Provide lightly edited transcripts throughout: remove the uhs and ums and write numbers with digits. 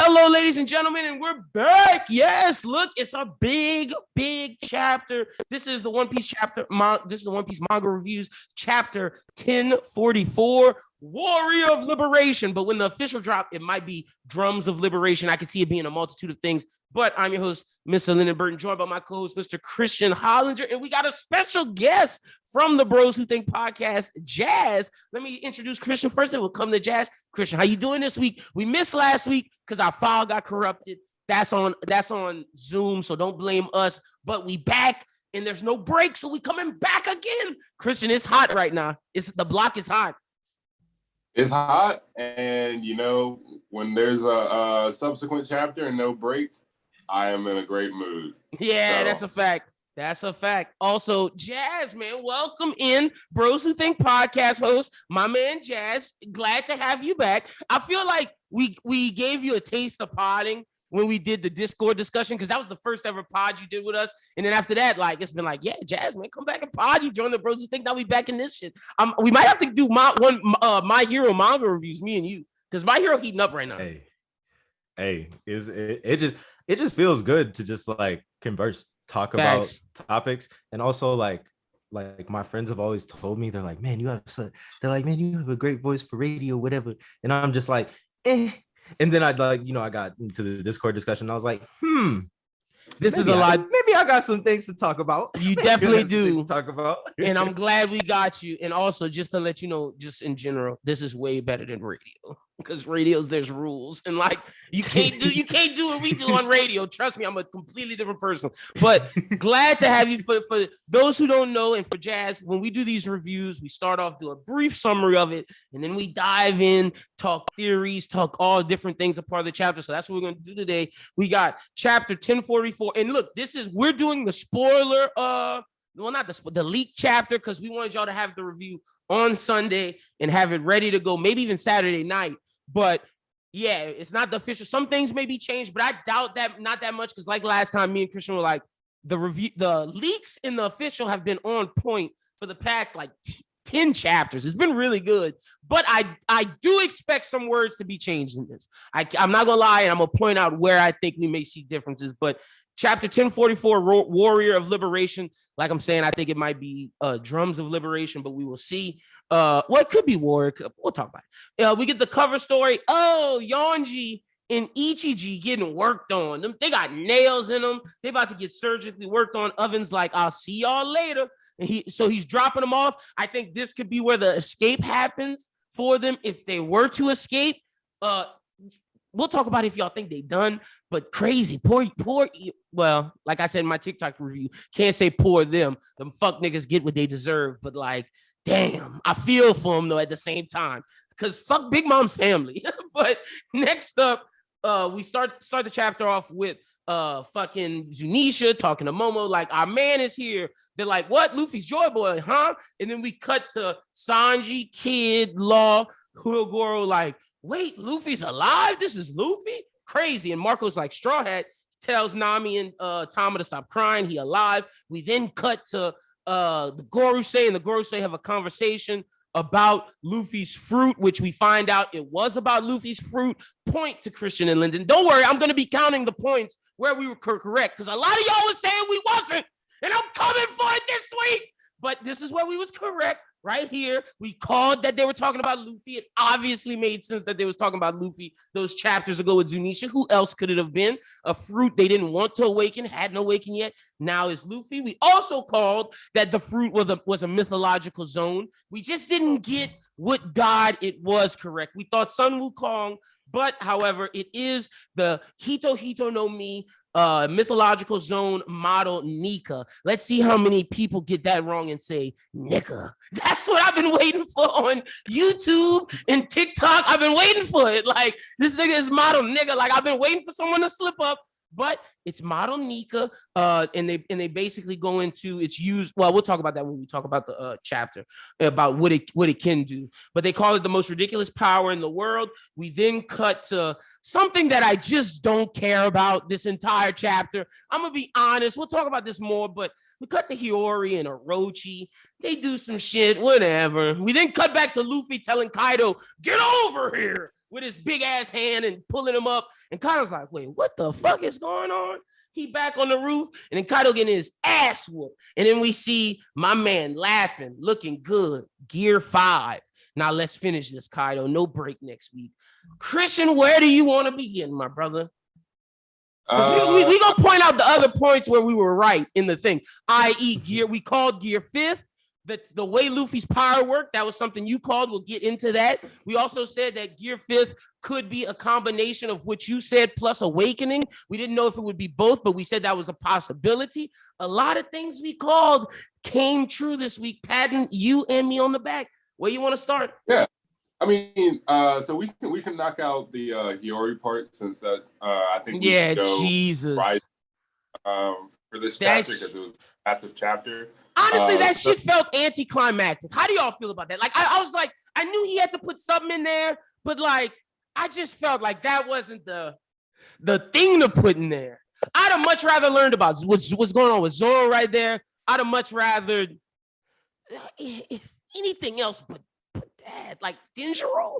Hello, ladies and gentlemen, and we're back. Yes, look, it's a big chapter. This is the One Piece chapter. This is the One Piece manga reviews, chapter 1044, Warrior of Liberation. But when the official drop, it might be Drums of Liberation. I can see it being a multitude of things. But I'm your host, Mr. Lyn Burton, joined by my co-host, Mr. Christian Hollinger, and we got a special guest from the Bros Who Think Podcast, Jazz. Let me introduce Christian first, and we'll come to Jazz. Christian, how you doing this week? We missed last week because our file got corrupted. That's on Zoom, so don't blame us. But we back, and there's no break, so we coming back again. Christian, it's hot right now. The block is hot. It's hot, and when there's a subsequent chapter and no break, I am in a great mood. Yeah, That's a fact. That's a fact. Also, Jazz, man, welcome in. Bros Who Think Podcast host, my man Jazz. Glad to have you back. I feel like we gave you a taste of podding when we did the Discord discussion, because that was the first ever pod you did with us. And then after that, it's been like, yeah, Jazz, man, come back and pod. You join the Bros Who Think. Now we back in this shit. We might have to do My Hero manga reviews, me and you, because My Hero heating up right now. Hey, it just feels good to just converse, talk about topics. And also like my friends have always told me, they're like, man, you have a great voice for radio, whatever. And I'm just like, eh. And then I got into the Discord discussion. And I was like, this is a lot. Maybe I got some things to talk about. You definitely do to talk about. And I'm glad we got you. And also, just to let you know, just in general, this is way better than radio, because radios, there's rules, and you can't do what we do on radio. Trust me, I'm a completely different person. But glad to have you. For those who don't know, and for Jazz, when we do these reviews, we start off, do a brief summary of it, and then we dive in, talk theories, talk all different things a part of the chapter. So that's what we're going to do today. We got chapter 1044, and look, we're doing the spoiler. Not the leak chapter, because we wanted y'all to have the review on Sunday and have it ready to go, maybe even Saturday night. But yeah, it's not the official. Some things may be changed, but I doubt that, not that much, because last time, me and Christian were like, the leaks in the official have been on point for the past 10 chapters. It's been really good, but I do expect some words to be changed in this. I'm not gonna lie, and I'm gonna point out where I think we may see differences. But chapter 1044, Warrior of Liberation, like I'm saying, I think it might be Drums of Liberation, but we will see. It could be Warrior. We'll talk about it. We get the cover story. Oh, Yonji and Ichiji getting worked on. They got nails in them. They about to get surgically worked on. Oven's like, I'll see y'all later. And he's dropping them off. I think this could be where the escape happens for them, if they were to escape. We'll talk about if y'all think they done, but crazy. Poor. Well, like I said in my TikTok review, can't say poor them. Them fuck niggas get what they deserve, but damn, I feel for them though at the same time, because fuck Big Mom's family. But next up, we start the chapter off with fucking Zunisha talking to Momo, our man is here. They're like, what? Luffy's Joy Boy, huh? And then we cut to Sanji, Kid, Law, Hurogoro, wait, Luffy's alive? This is Luffy? Crazy. And Marco's Straw Hat tells Nami and Tama to stop crying. He alive. We then cut to the Gorosei, and the Gorosei have a conversation about Luffy's fruit, which we find out it was about Luffy's fruit. Point to Christian and Lyn. Don't worry, I'm going to be counting the points where we were correct, because a lot of y'all was saying we wasn't, and I'm coming for it this week. But this is where we was correct. Right here, we called that they were talking about Luffy. It obviously made sense that they was talking about Luffy those chapters ago with Zunisha. Who else could it have been? A fruit they didn't want to awaken, hadn't awakened yet. Now is Luffy. We also called that the fruit was a mythological zone. We just didn't get what god it was correct. We thought Sun Wukong, but however, it is the Hito no Mi mythological zone model Nika. Let's see how many people get that wrong and say Nika. That's what I've been waiting for on YouTube and TikTok. I've been waiting for it. This nigga is model nigga. I've been waiting for someone to slip up. But it's model Nika, and they basically go into it's used. Well, we'll talk about that when we talk about the chapter about what it can do. But they call it the most ridiculous power in the world. We then cut to something that I just don't care about this entire chapter. I'm gonna be honest. We'll talk about this more, but we cut to Hiyori and Orochi. They do some shit, whatever. We then cut back to Luffy telling Kaido, "Get over here," with his big ass hand and pulling him up. And Kaido's like, wait, what the fuck is going on? He back on the roof, and then Kaido getting his ass whooped. And then we see my man laughing, looking good. Gear 5. Now let's finish this, Kaido. No break next week. Christian, where do you want to begin, my brother? Because we gonna point out the other points where we were right in the thing, i.e. gear. We called gear 5th. The way Luffy's power worked, that was something you called. We'll get into that. We also said that gear 5th could be a combination of what you said plus awakening. We didn't know if it would be both, but we said that was a possibility. A lot of things we called came true this week. Patting you and me on the back. Where you want to start? Yeah, I mean, so we can knock out the Hiyori part, since that I think we should go Jesus right for this chapter, because it was after chapter. Honestly, that shit felt anticlimactic. How do y'all feel about that? Like, I was like, I knew he had to put something in there, but like, I just felt like that wasn't the thing to put in there. I'd have much rather learned about what's going on with Zoro right there. I'd have much rather if anything else but that, like Denjiro.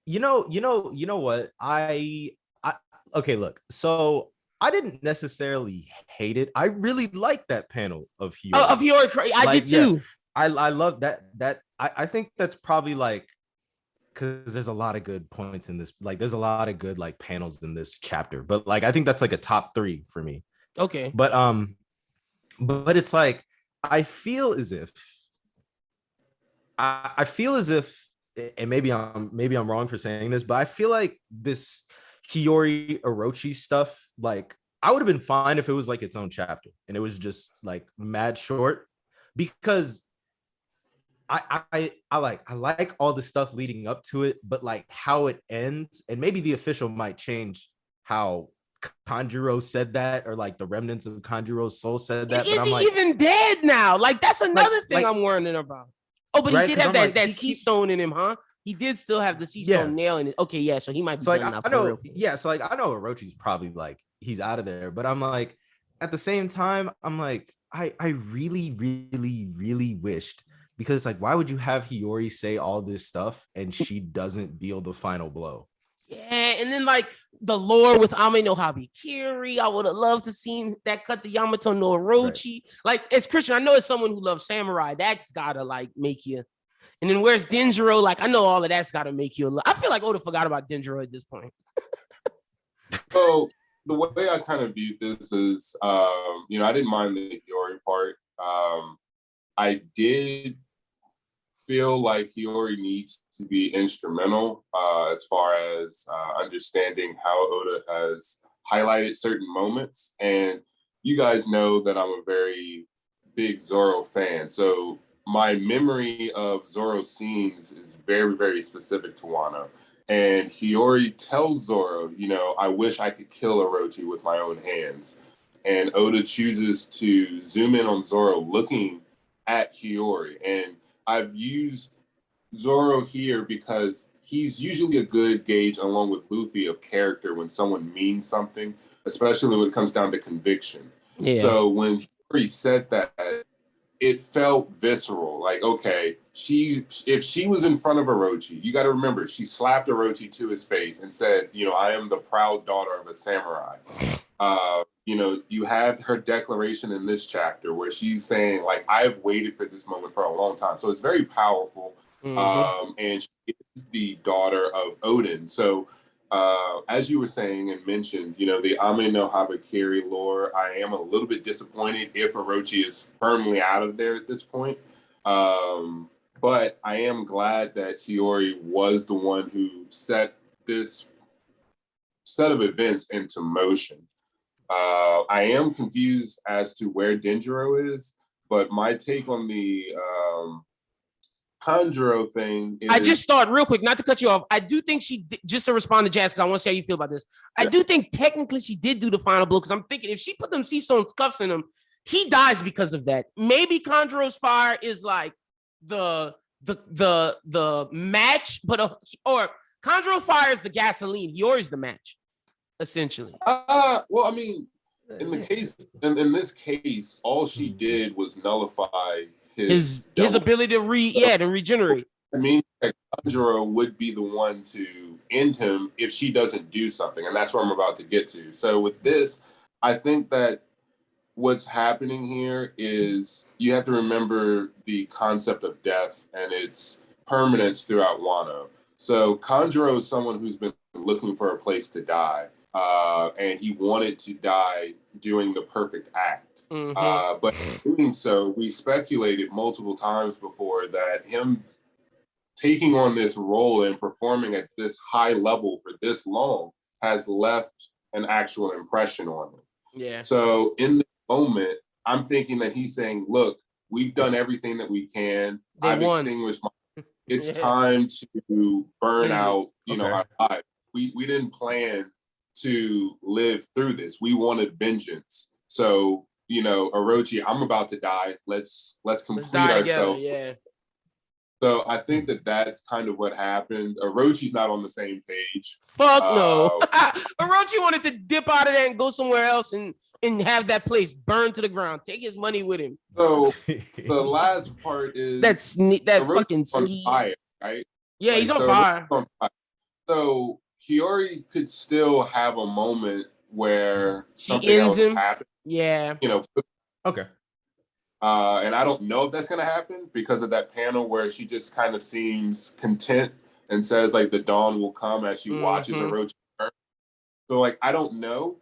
You know what? I okay, look. So I didn't necessarily hate it. I really liked that panel of Hiyori. Of Hiyori, I did too. Yeah, I love that. I think that's probably like, because there's a lot of good points in this. Like, there's a lot of good like panels in this chapter. But like, I think that's like a top 3 for me. Okay. But it's like, I feel as if, and maybe I'm wrong for saying this, but I feel like this Hiyori Orochi stuff, like, I would have been fine if it was like its own chapter and it was just like mad short, because I like all the stuff leading up to it, but like how it ends, and maybe the official might change how Kanjuro said that, or like the remnants of Kanjuro's soul said that. Is he even dead now? Like, that's another thing I'm worrying about. Oh, but he did have that sea stone in him, huh? He did still have the sea stone nail in it. Okay, yeah, so he might be so like, done now. I know, yeah, so like I know Orochi's probably like he's out of there, but I'm like, at the same time, I'm like, I really, really, really wished, because like, why would you have Hiyori say all this stuff and she doesn't deal the final blow? Yeah, and then like the lore with Ame no Habikiri, I would have loved to see that cut the Yamato no Orochi. Right. Like, as Christian, I know as someone who loves samurai, that's gotta like make you. And then where's Denjiro? Like, I know all of that's gotta make you. I feel like Oda forgot about Denjiro at this point. So the way I kind of viewed this is, I didn't mind the Hiyori part. I did feel like Hiyori needs to be instrumental as far as understanding how Oda has highlighted certain moments. And you guys know that I'm a very big Zoro fan. So my memory of Zoro's scenes is very, very specific to Wano. And Hiyori tells Zoro, I wish I could kill Orochi with my own hands. And Oda chooses to zoom in on Zoro looking at Hiyori. And I've used Zoro here because he's usually a good gauge, along with Luffy, of character when someone means something, especially when it comes down to conviction. Yeah. So when Hiyori said that, it felt visceral. Like, okay, if she was in front of Orochi, you got to remember, she slapped Orochi to his face and said, I am the proud daughter of a samurai. You have her declaration in this chapter where she's saying, like, I've waited for this moment for a long time. So it's very powerful. Mm-hmm. And she is the daughter of Odin. So as you were saying and mentioned, the Ame no Habikiri lore, I am a little bit disappointed if Orochi is firmly out of there at this point. But I am glad that Hiyori was the one who set this set of events into motion. I am confused as to where Denjiro is, but my take on the Kanjuro thing is... I just thought real quick, not to cut you off, I do think she did, just to respond to Jazz, because I want to see how you feel about this. I do think technically she did do the final blow, because I'm thinking if she put them sea stone cuffs in him, he dies because of that. Maybe Kanjuro's fire is like the match, but or Kanjuro's fire is the gasoline. Yours the match, essentially. Well, I mean, in this case, all she did was nullify his ability to regenerate. I mean, that Tanjiro would be the one to end him if she doesn't do something, and that's what I'm about to get to. So with this, I think that what's happening here is you have to remember the concept of death and its permanence throughout Wano. So Kanjuro is someone who's been looking for a place to die, and he wanted to die doing the perfect act. But in doing so, we speculated multiple times before that him taking on this role and performing at this high level for this long has left an actual impression on him. Yeah. So in the moment, I'm thinking that he's saying, look, we've done everything that we can. I've extinguished my, it's time to burn out, our lives. We didn't plan to live through this. We wanted vengeance. So, Orochi, I'm about to die. Let's complete ourselves. Yeah. So I think that that's kind of what happened. Orochi's not on the same page. Fuck no. Orochi wanted to dip out of there and go somewhere else and have that place burned to the ground. Take his money with him. So the last part is that Orochi's fucking on fire, right? Yeah, he's on fire. So Hiyori could still have a moment where something else happens. Yeah. Okay. And I don't know if that's going to happen because of that panel where she just kind of seems content and says like the dawn will come as she watches Orochi burn. So like, I don't know.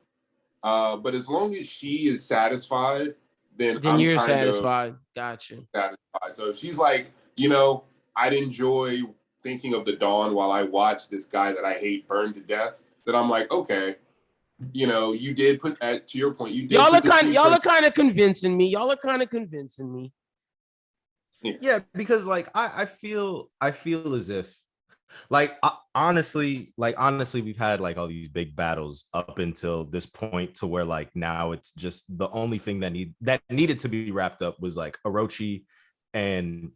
But as long as she is satisfied, then you're satisfied. Gotcha. Satisfied. So if she's like, I'd enjoy thinking of the dawn while I watch this guy that I hate burn to death, then I'm like, okay. You did put that to your point. Y'all are kind of convincing me. Yeah, because like I feel as if honestly, we've had like all these big battles up until this point to where like now it's just the only thing that needed to be wrapped up was like Orochi and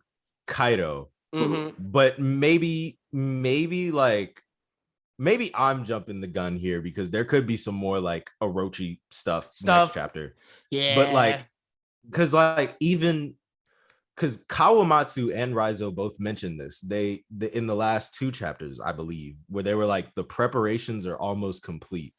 Kaido. But maybe I'm jumping the gun here because there could be some more like Orochi stuff next chapter. Yeah. But like, because Kawamatsu and Raizo both mentioned this. They in the last 2 chapters, I believe, where they were like, the preparations are almost complete.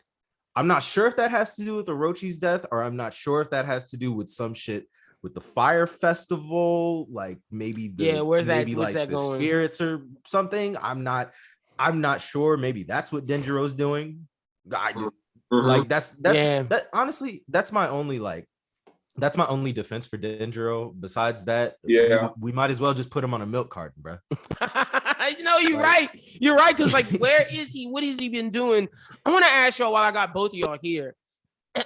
I'm not sure if that has to do with Orochi's death, or I'm not sure if that has to do with some shit with the fire festival, like maybe where's that going? Spirits or something. I'm not sure. Maybe that's what Denjiro's doing. Like that's that honestly, that's my only defense for Denjiro. Besides that, we might as well just put him on a milk carton, bro. You're right. Because like, where is he? What has he been doing? I want to ask y'all while I got both of y'all here.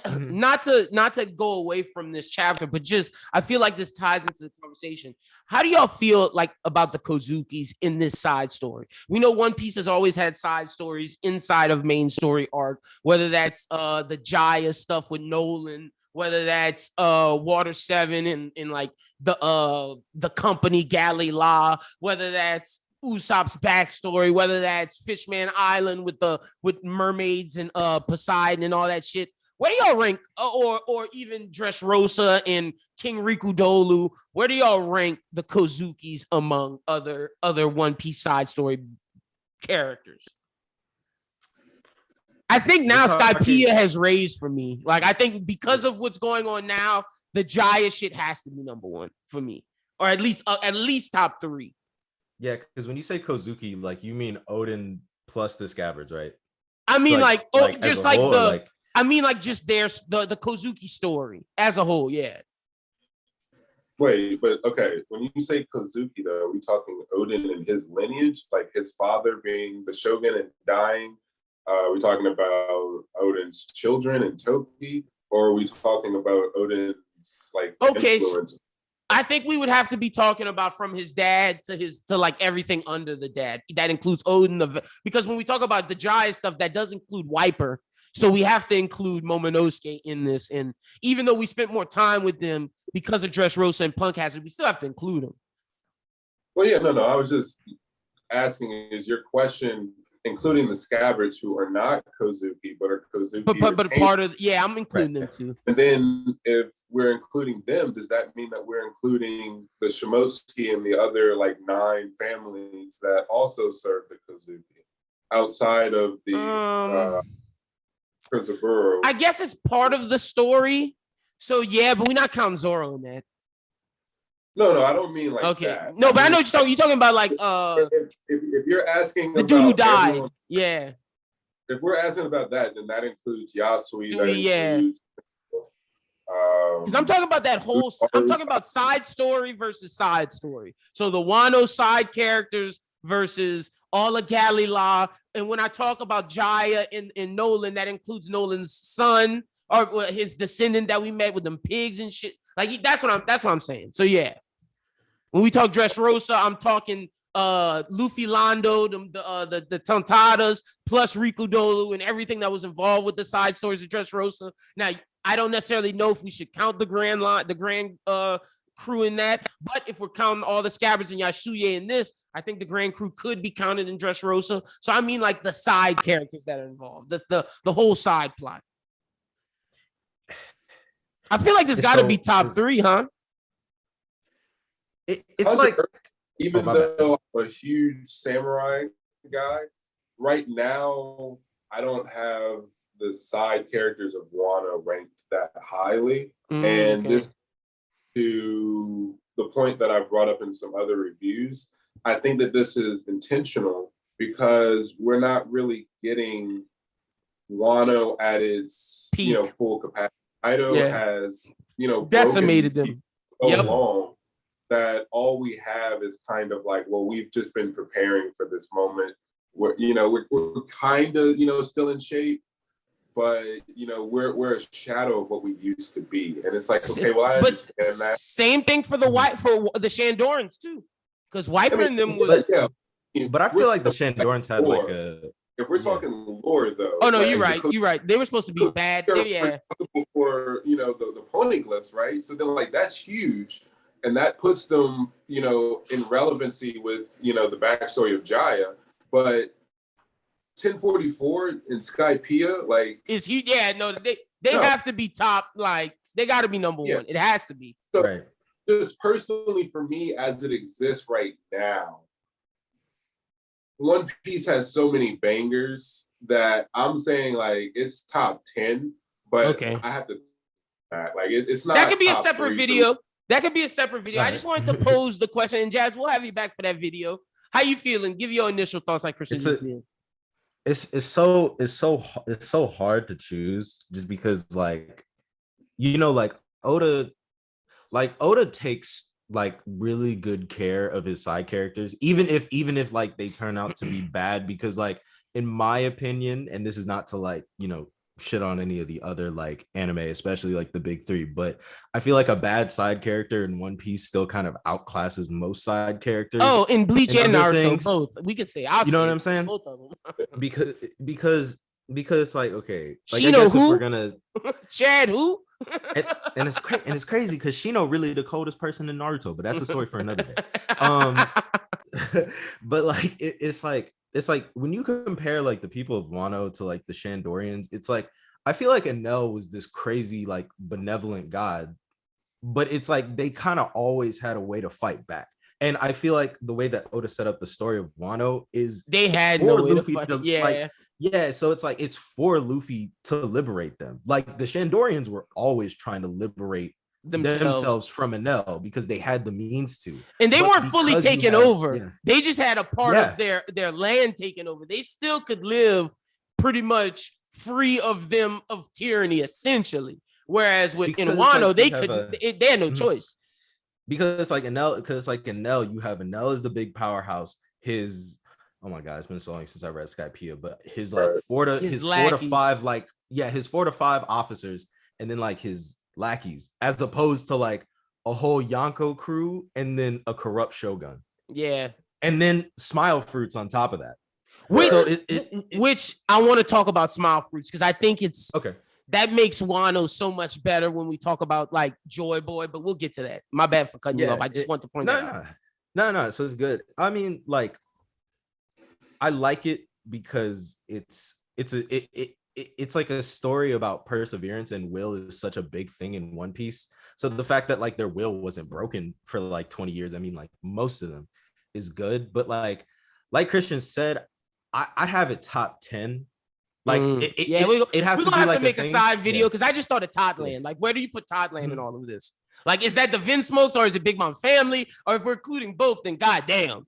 not to go away from this chapter, but just I feel like this ties into the conversation. How do y'all feel like about the Kozukis in this side story? We know One Piece has always had side stories inside of main story arc, whether that's the Jaya stuff with Nolan, whether that's Water 7 and like the company Galley La, whether that's Usopp's backstory, whether that's Fishman Island with mermaids and Poseidon and all that shit. Where do y'all rank, or even Dressrosa and King Rikudolu? Where do y'all rank the Kozukis among other One Piece side story characters? I think now Skypiea has raised for me. Like, I think because of what's going on now, the Jaya shit has to be number 1 for me, or at least top 3. Yeah, because when you say Kozuki, like you mean Odin plus the Scabbards, right? I mean, I mean, like, just there's the Kozuki story as a whole, yeah. Wait, but okay, when you say Kozuki, though, are we talking Odin and his lineage, like his father being the shogun and dying? Are we talking about Odin's children and Toki, or are we talking about Odin's influence? I think we would have to be talking about from his dad to like everything under the dad. That includes Odin, because when we talk about the Jaya stuff, that does include Wiper. So we have to include Momonosuke in this. And even though we spent more time with them because of Dressrosa and Punk Hazard, we still have to include them. Well, yeah, no. I was just asking, is your question including the Scabbards, who are not Kozuki, but are Kozuki. But part of I'm including them too. And then if we're including them, does that mean that we're including the Shimotsuki and the other like 9 families that also serve the Kozuki outside of the Kurzaburo? I guess it's part of the story. So yeah, but we're not counting Zoro in that. No, I don't mean like that. No, but I know what you're talking. You're talking about like if you're asking the about dude who died. everyone, Yeah. If we're asking about that, then that includes Yasui. Yeah. Because I'm talking about that whole. I'm talking about side story versus side story. So the Wano side characters versus all of Galila. And when I talk about Jaya and Nolan, that includes Nolan's son or his descendant that we met with them pigs and shit. Like that's what I'm saying. So yeah. When we talk Dressrosa, I'm talking Luffy Lando, the Tontadas, plus Rikudolu and everything that was involved with the side stories of Dressrosa. Now, I don't necessarily know if we should count the grand crew in that, but if we're counting all the Scabbards and Yasuye in this, I think the grand crew could be counted in Dressrosa. So I mean like the side characters that are involved. That's the whole side plot. I feel like this got to be top 3, huh? It's like, even though I'm a huge samurai guy, right now I don't have the side characters of Wano ranked that highly. And this, to the point that I've brought up in some other reviews, I think that this is intentional because we're not really getting Wano at its full capacity. Kaido has decimated them so long that all we have is kind of like, well, we've just been preparing for this moment. We're kind of still in shape, but we're a shadow of what we used to be, and it's like, okay, well, I understand that. Same thing for the the Shandorans too, because Wiper and them was. But I feel like the Shandorans had like a. If we're talking lore, though. Oh no, you're right. You're right. They were supposed to be bad. Yeah. For the poneglyphs, right? So then, like, that's huge. And that puts them, in relevancy with, the backstory of Jaya. But 1044 in Skypiea, like, it's huge. Yeah, no, they have to be top. Like, they got to be number 1. It has to be. So, right. Just personally for me, as it exists right now, One Piece has so many bangers that I'm saying like it's top 10. But I have to, like, it's not. That could be a separate video. That could be a separate video. Right. I just wanted to pose the question, and Jazz, we'll have you back for that video. How you feeling? Give your initial thoughts, like Christian just did. It's so hard to choose, just because like Oda takes like really good care of his side characters, even if like they turn out to be bad, because like in my opinion, and this is not to like shit on any of the other like anime, especially like the big 3, but I feel like a bad side character in One Piece still kind of outclasses most side characters. Oh, in Bleach and Naruto, both. We could say, you know what I'm saying? Both of them. because it's like, okay, like Shino, I guess who? If we're gonna Chad who? and it's crazy because Shino really the coldest person in Naruto, but that's a story for another day. But like it's like when you compare like the people of Wano to like the Shandorians, it's like I feel like Enel was this crazy like benevolent god, but it's like they kind of always had a way to fight back. And I feel like the way that Oda set up the story of Wano is they had no way Luffy to fight. So it's like it's for Luffy to liberate them. Like the Shandorians were always trying to liberate themselves from Enel because they had the means to, and they weren't fully taken over. They just had a part of their land taken over. They still could live pretty much free of them of tyranny, essentially. Whereas with Wano, like they had no choice. Because it's like Enel, you have Enel as the big powerhouse. Oh my god, it's been so long since I read Skypiea, but his like four to five officers, and then like his lackeys, as opposed to like a whole Yonko crew and then a corrupt shogun. Yeah. And then Smile Fruits on top of that. Which I want to talk about Smile Fruits because I think it's okay. That makes Wano so much better when we talk about like Joy Boy, but we'll get to that. My bad for cutting you off. I just want to point that out. No. So it's good. I mean, like, I like it because it's like a story about perseverance, and will is such a big thing in One Piece. So the fact that like their will wasn't broken for like 20 years, I mean, like most of them is good, but like Christian said, I'd have it top 10. Like it have we're to gonna be have like to make a side video because I just thought of Toddland. Yeah. Like, where do you put Toddland in all of this? Like, is that the Vince Smokes or is it Big Mom Family? Or if we're including both, then goddamn.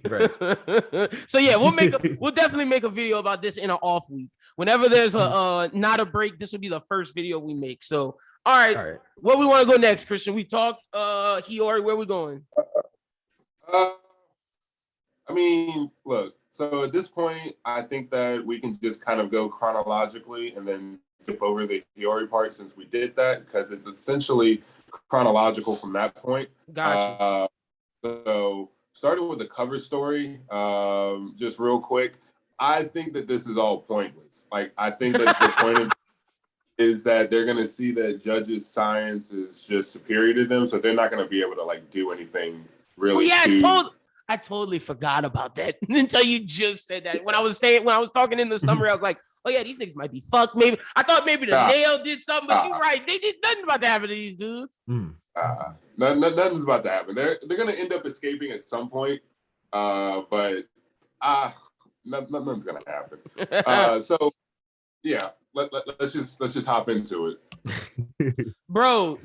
Right. So yeah, we'll definitely make a video about this in an off week. Whenever there's a not a break, this will be the first video we make. So all right. Where we want to go next, Christian? We talked Hiyori, where we going? I mean, look, so at this point, I think that we can just kind of go chronologically and then skip over the Hiyori part since we did that, because it's essentially chronological from that point. Gotcha. So starting with the cover story, just real quick, I think that this is all pointless. Like, I think that the point of is that they're going to see that Judge's science is just superior to them, so they're not going to be able to like do anything really. I totally forgot about that until you just said that. When I was talking in the summary, I was like, oh yeah, these niggas might be fucked. Maybe I thought maybe the nail did something, but you're right. They did nothing about to happen to these dudes. Nothing's about to happen. They're gonna end up escaping at some point. But nothing's gonna happen. So yeah, let's just hop into it. Bro,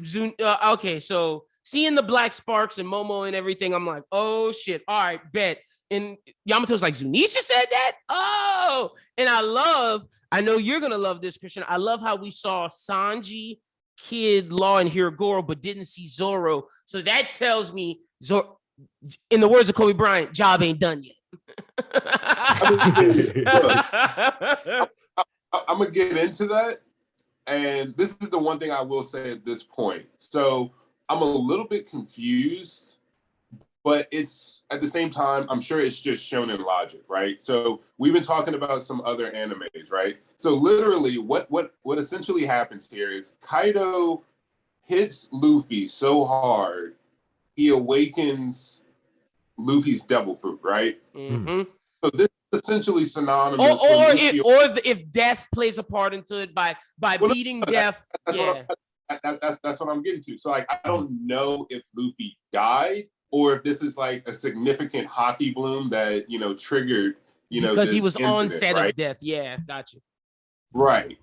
okay, so seeing the black sparks and Momo and everything, I'm like, oh shit. All right, bet. And Yamato's like, Zunisha said that? Oh, and I know you're gonna love this, Christian. I love how we saw Sanji, Kid, Law, and Hirogoro, but didn't see Zoro. So that tells me, in the words of Kobe Bryant, job ain't done yet. I'm gonna get into that, and this is the one thing I will say at this point. So I'm a little bit confused, but it's at the same time, I'm sure it's just shown in logic, right? So we've been talking about some other animes, right? So literally what essentially happens here is Kaido hits Luffy so hard, he awakens Luffy's devil fruit, right? Mm-hmm. So this is essentially synonymous. If death plays a part into it by beating death. That's what I'm getting to. So like, I don't know if Luffy died or if this is like a significant hockey bloom that triggered because he was on set right? of death. Yeah, gotcha. Right.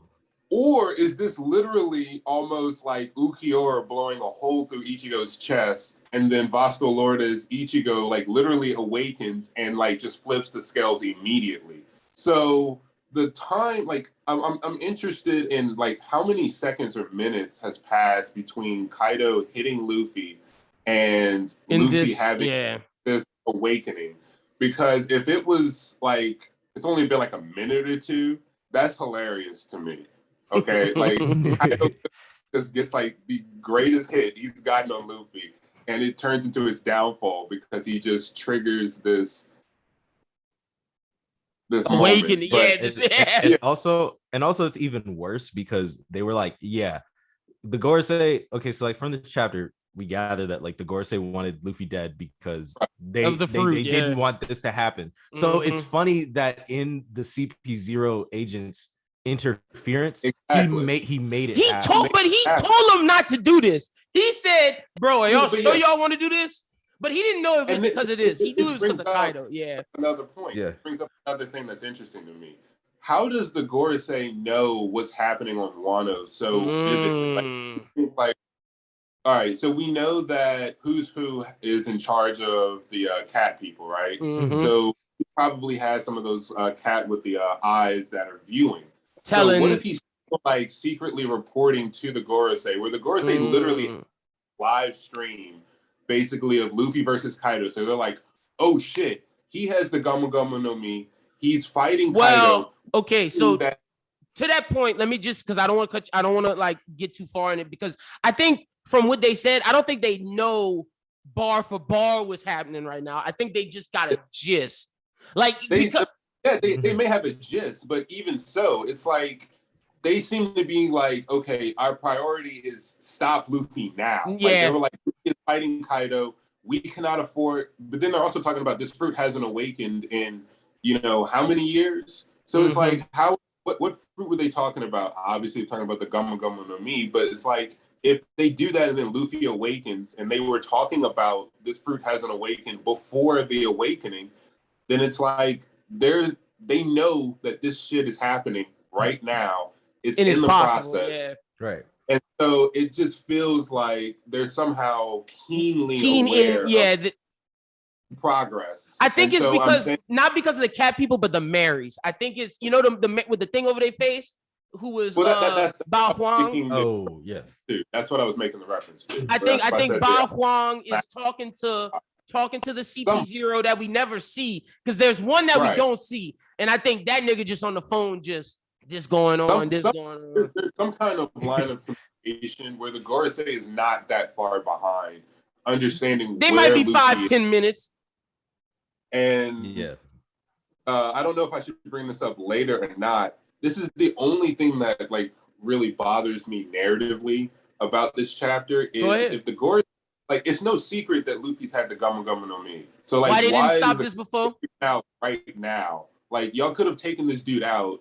Or is this literally almost like Ukiura blowing a hole through Ichigo's chest, and then Vasco Lorda's Ichigo like literally awakens and like just flips the scales immediately? So the time, like, I'm interested in like how many seconds or minutes has passed between Kaido hitting Luffy and Luffy having this awakening. Because if it was like it's only been like a minute or two, that's hilarious to me. Okay, like Kaido just gets like the greatest hit he's gotten on Luffy, and it turns into his downfall because he just triggers this awakening. And also it's even worse because they were like, the Gorosei. Okay, so like from this chapter, we gather that like the Gorosei wanted Luffy dead because they didn't want this to happen. So it's funny that in the CP0 agents interference, he made it. He told him not to do this. He said, "Bro, are y'all sure y'all want to do this?" But he didn't know it was because of this. He knew it was because of Kaido. Yeah. Another point. Yeah. It brings up another thing that's interesting to me. How does the Gorosei know what's happening on Wano so vividly? Like, all right, so we know that Who's Who is in charge of the cat people, right? Mm-hmm. So he probably has some of those cat with the eyes that are viewing. So what if he's like secretly reporting to the Gorosei, where the Gorosei literally live stream basically of Luffy versus Kaido? So they're like, oh shit, he has the Gomu Gomu no Mi. He's fighting Kaido. Okay, so to that point, let me just, because I don't want to like get too far in it, because I think from what they said, I don't think they know bar for bar what's happening right now. I think they just got a gist. Like they may have a gist, but even so, it's like they seem to be like, okay, our priority is stop Luffy now. Yeah. Like, they were like, Luffy is fighting Kaido. We cannot afford, but then they're also talking about this fruit hasn't awakened in, how many years? So it's like, what fruit were they talking about? Obviously talking about the Gummo Gummo no Mi, but it's like, if they do that and then Luffy awakens and they were talking about this fruit hasn't awakened before the awakening, then it's like they know that this shit is happening right now. It's in the process. Yeah. Right. And so it just feels like they're somehow keenly aware of progress. I think it's because not because of the cat people, but the Marys. I think it's the with the thing over their face, who was Bao Huang. Oh yeah, that's what I was making the reference to. I think Bao Huang is talking to the CP0 that we never see, because there's one that we don't see, and I think that nigga just on the phone just going on, going on. There's some kind of line of communication where the Gorosei is not that far behind, understanding. They might be 5-10 minutes. And I don't know if I should bring this up later or not. This is the only thing that like really bothers me narratively about this chapter is if the Gorosei, like, it's no secret that Luffy's had the Gummo Gummo no Mi. So like, why they didn't stop this before? Out right now, like y'all could have taken this dude out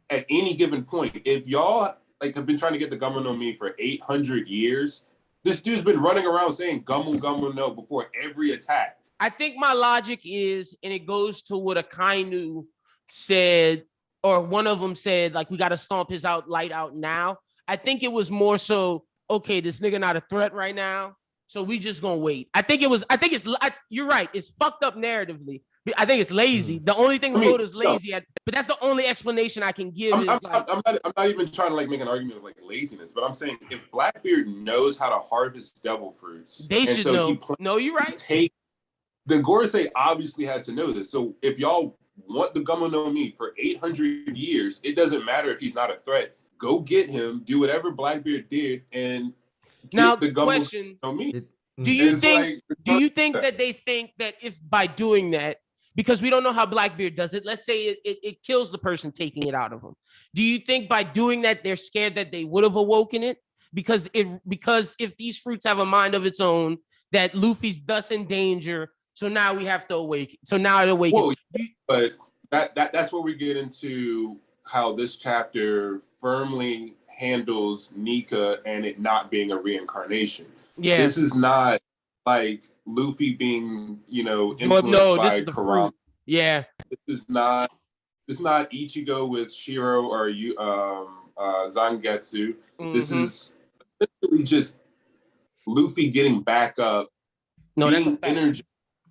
at any given point. If y'all like have been trying to get the Gummo no Mi for 800 years, this dude's been running around saying Gummo Gummo no before every attack. I think my logic is, and it goes to what a Kainu said, or one of them said, like, we got to stomp his light out now. I think it was more so, okay, this nigga not a threat right now, so we just gonna wait. You're right. It's fucked up narratively. I think it's lazy. The only thing Oda's lazy at, but that's the only explanation I can give. I'm not even trying to like make an argument of like laziness, but I'm saying if Blackbeard knows how to harvest devil fruits, they should know. No, you're right. The Gorosei obviously has to know this. So if y'all want the Gummo no Mi for 800 years, it doesn't matter if he's not a threat. Go get him, do whatever Blackbeard did, and get the Gummo no Mi. Do you think that they think that if by doing that, because we don't know how Blackbeard does it, let's say it kills the person taking it out of him. Do you think by doing that, they're scared that they would have awoken it? Because if these fruits have a mind of its own, that Luffy's thus in danger, so now we have to awaken. So now it awakens. But that's where we get into how this chapter firmly handles Nika and it not being a reincarnation. Yeah. This is not like Luffy being, influenced by Kurama. Yeah. This is not Ichigo with Shiro or Zangetsu. Mm-hmm. This is literally just Luffy getting back up, being energy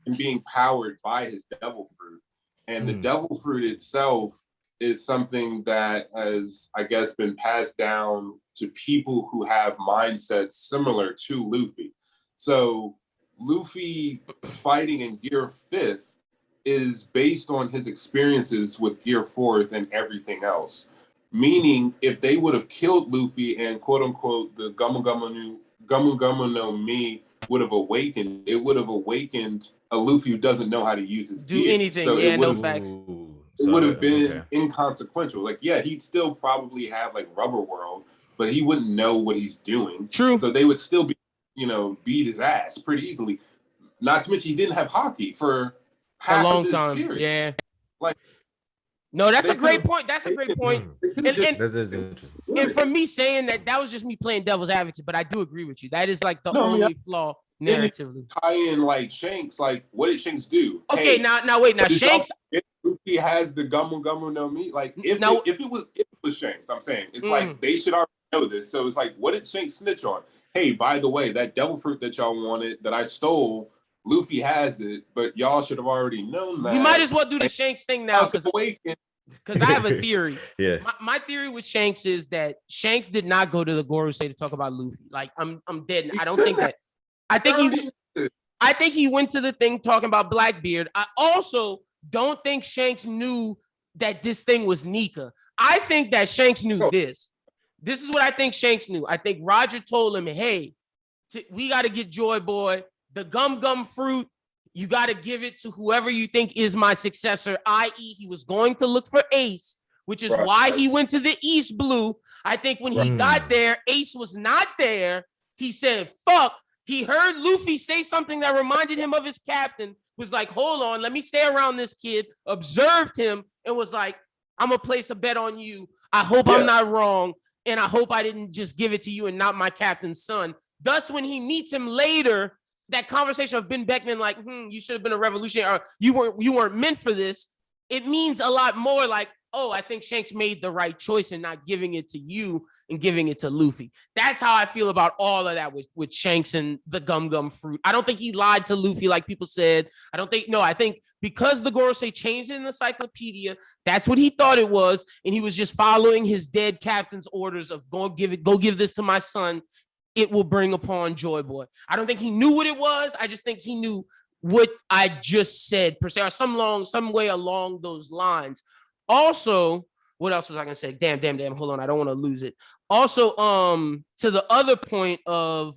and being powered by his devil fruit. And the devil fruit itself is something that has, I guess, been passed down to people who have mindsets similar to Luffy. So Luffy fighting in Gear 5th is based on his experiences with Gear 4th and everything else. Meaning, if they would have killed Luffy and quote unquote the Gummo Gummo no Mi would have awakened, it would have awakened a Luffy who doesn't know how to use his gear. Anything. So no facts. It would have been inconsequential. Like, yeah, he'd still probably have like Rubber World, but he wouldn't know what he's doing. True. So they would still be, beat his ass pretty easily. Not to mention he didn't have hockey for half a long time. Series. Yeah. Like, no, that's a great point. That's a great point. And for me saying that was just me playing devil's advocate, but I do agree with you. That is like the only flaw narratively. Tie in like Shanks, like what did Shanks do? Okay, now wait, Shanks. He has the Gummo Gummo no Mi. Like if it was Shanks, I'm saying it's like they should already know this. So it's like, what did Shanks snitch on? Hey, by the way, that devil fruit that y'all wanted that I stole, Luffy has it, but y'all should have already known that. You might as well do the Shanks thing now because I have a theory. Yeah. My theory with Shanks is that Shanks did not go to the Gorosei to talk about Luffy. Like I'm dead. I don't think that. I think he went to the thing talking about Blackbeard. I also don't think Shanks knew that this thing was Nika. I think that Shanks knew this. This is what I think Shanks knew. I think Roger told him, hey, we got to get Joy Boy, the gum fruit. You got to give it to whoever you think is my successor, i.e. he was going to look for Ace, which is why he went to the East Blue. I think when he got there, Ace was not there. He said, fuck. He heard Luffy say something that reminded him of his captain. was like, hold on, let me stay around this kid, observed him, and was like, I'm gonna place a bet on you. I hope I'm not wrong, and I hope I didn't just give it to you and not my captain's son. Thus, when he meets him later, that conversation of Ben Beckman, like, you should have been a revolutionary, or you weren't meant for this. It means a lot more like, oh, I think Shanks made the right choice in not giving it to you and giving it to Luffy. That's how I feel about all of that with Shanks and the gum fruit. I don't think he lied to Luffy like people said. I think because the Gorosei changed it in the encyclopedia, that's what he thought it was, and he was just following his dead captain's orders of go give this to my son. It will bring upon Joy Boy. I don't think he knew what it was. I just think he knew what I just said, per se, or some way along those lines. Also, what else was I gonna say? Damn. Hold on, I don't want to lose it. Also, to the other point of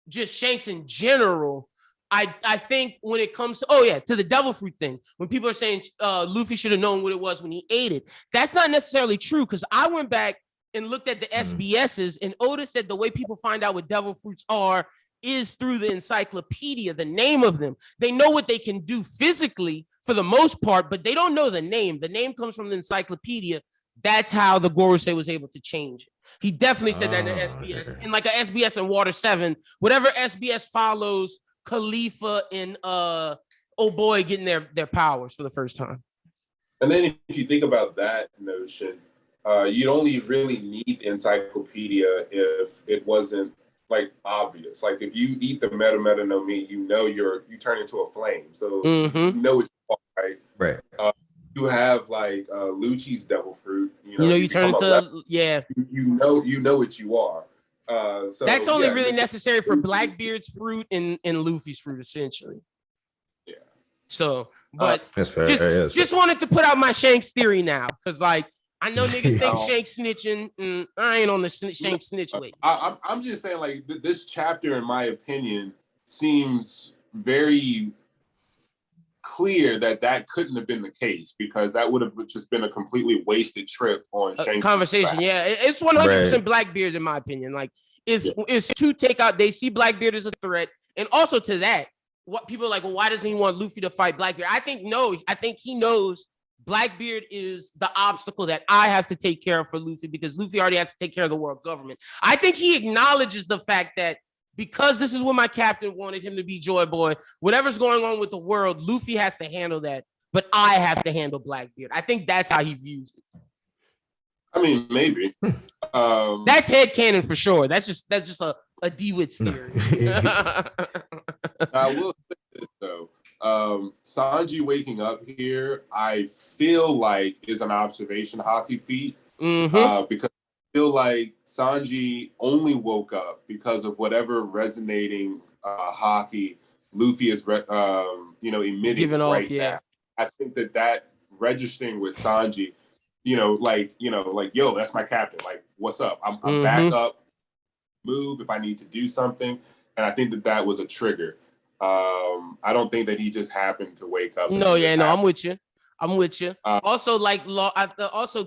just Shanks in general, I think when it comes to to the devil fruit thing, when people are saying Luffy should have known what it was when he ate it, that's not necessarily true, because I went back and looked at the SBSs, and Oda said the way people find out what devil fruits are is through the encyclopedia, the name of them. They know what they can do physically for the most part, but they don't know the name. The name comes from the encyclopedia. That's how the Gorosei was able to change it. He definitely said that in the SBS, in like a SBS in Water 7, whatever SBS follows Khalifa and oh boy getting their powers for the first time. And then if you think about that notion, you'd only really need the encyclopedia if it wasn't like obvious. Like if you eat the meta no mi, you turn into a flame. So you know what you are, right? Right. You have like Lucci's devil fruit. You turn into You know what you are. So that's only really necessary for Blackbeard's fruit and Luffy's fruit, essentially. Yeah. So, but just wanted to put out my Shanks theory now, because like I know niggas think Shanks snitching. I ain't on the Shanks snitch way. I'm just saying, like this chapter, in my opinion, seems very clear that couldn't have been the case, because that would have just been a completely wasted trip on Shanks' conversation. back. Yeah, it's 100% Blackbeard in my opinion. Like it's to take out. They see Blackbeard as a threat, and also to that, what people are like, well, why doesn't he want Luffy to fight Blackbeard? I think he knows Blackbeard is the obstacle that I have to take care of for Luffy, because Luffy already has to take care of the world government. I think he acknowledges the fact that because this is what my captain wanted him to be, Joy Boy, whatever's going on with the world, Luffy has to handle that, but I have to handle Blackbeard. I think that's how he views it. I mean, maybe. That's headcanon for sure. That's just a DeWitt's theory. I will say this though. Sanji waking up here, I feel like is an observation hockey feat, because I feel like Sanji only woke up because of whatever resonating hockey Luffy is emitting now. I think that registering with Sanji, like yo, that's my captain. Like, what's up? I'm back up. Move if I need to do something, and I think that was a trigger. I don't think that he just happened to wake up. I'm with you. Also, like,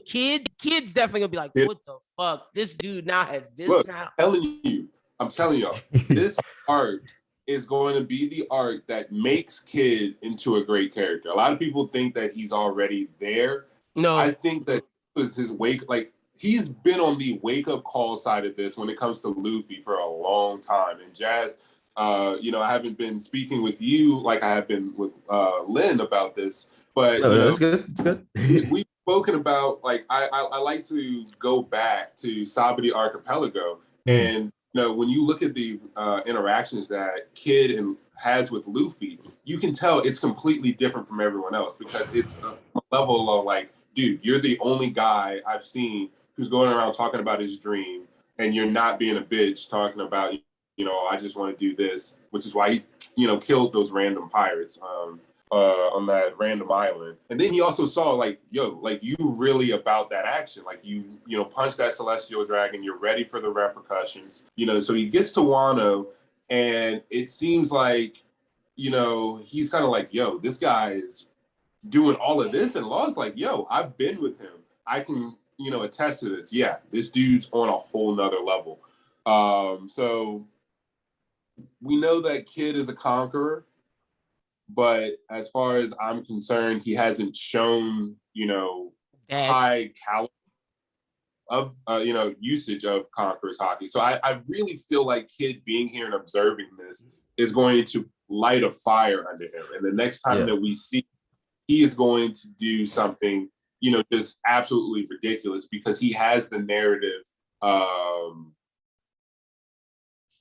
kids definitely gonna be like, what the fuck? This dude now has this. Look, now. I'm telling y'all, this arc is going to be the arc that makes Kid into a great character. A lot of people think that he's already there. No, I think that was his wake. Like, he's been on the wake up call side of this when it comes to Luffy for a long time. And Jazz, I haven't been speaking with you like I have been with Lyn about this, but it's good. It's good. We've spoken about, like, I like to go back to Sabati Archipelago, and when you look at the interactions that Kid has with Luffy, you can tell it's completely different from everyone else, because it's a level of like, dude, you're the only guy I've seen who's going around talking about his dream, and you're not being a bitch talking about, I just want to do this, which is why he, killed those random pirates on that random island. And then he also saw, like, yo, like, you really about that action. Like, you punch that celestial dragon, you're ready for the repercussions. So he gets to Wano, and it seems like, he's kind of like, yo, this guy is doing all of this, and Law's like, yo, I've been with him. I can, attest to this. Yeah, this dude's on a whole nother level. So we know that Kid is a conqueror. But as far as I'm concerned, he hasn't shown, high caliber of, usage of Conqueror's Haki. So I really feel like Kid being here and observing this is going to light a fire under him. And the next time that we see, he is going to do something, just absolutely ridiculous because he has the narrative,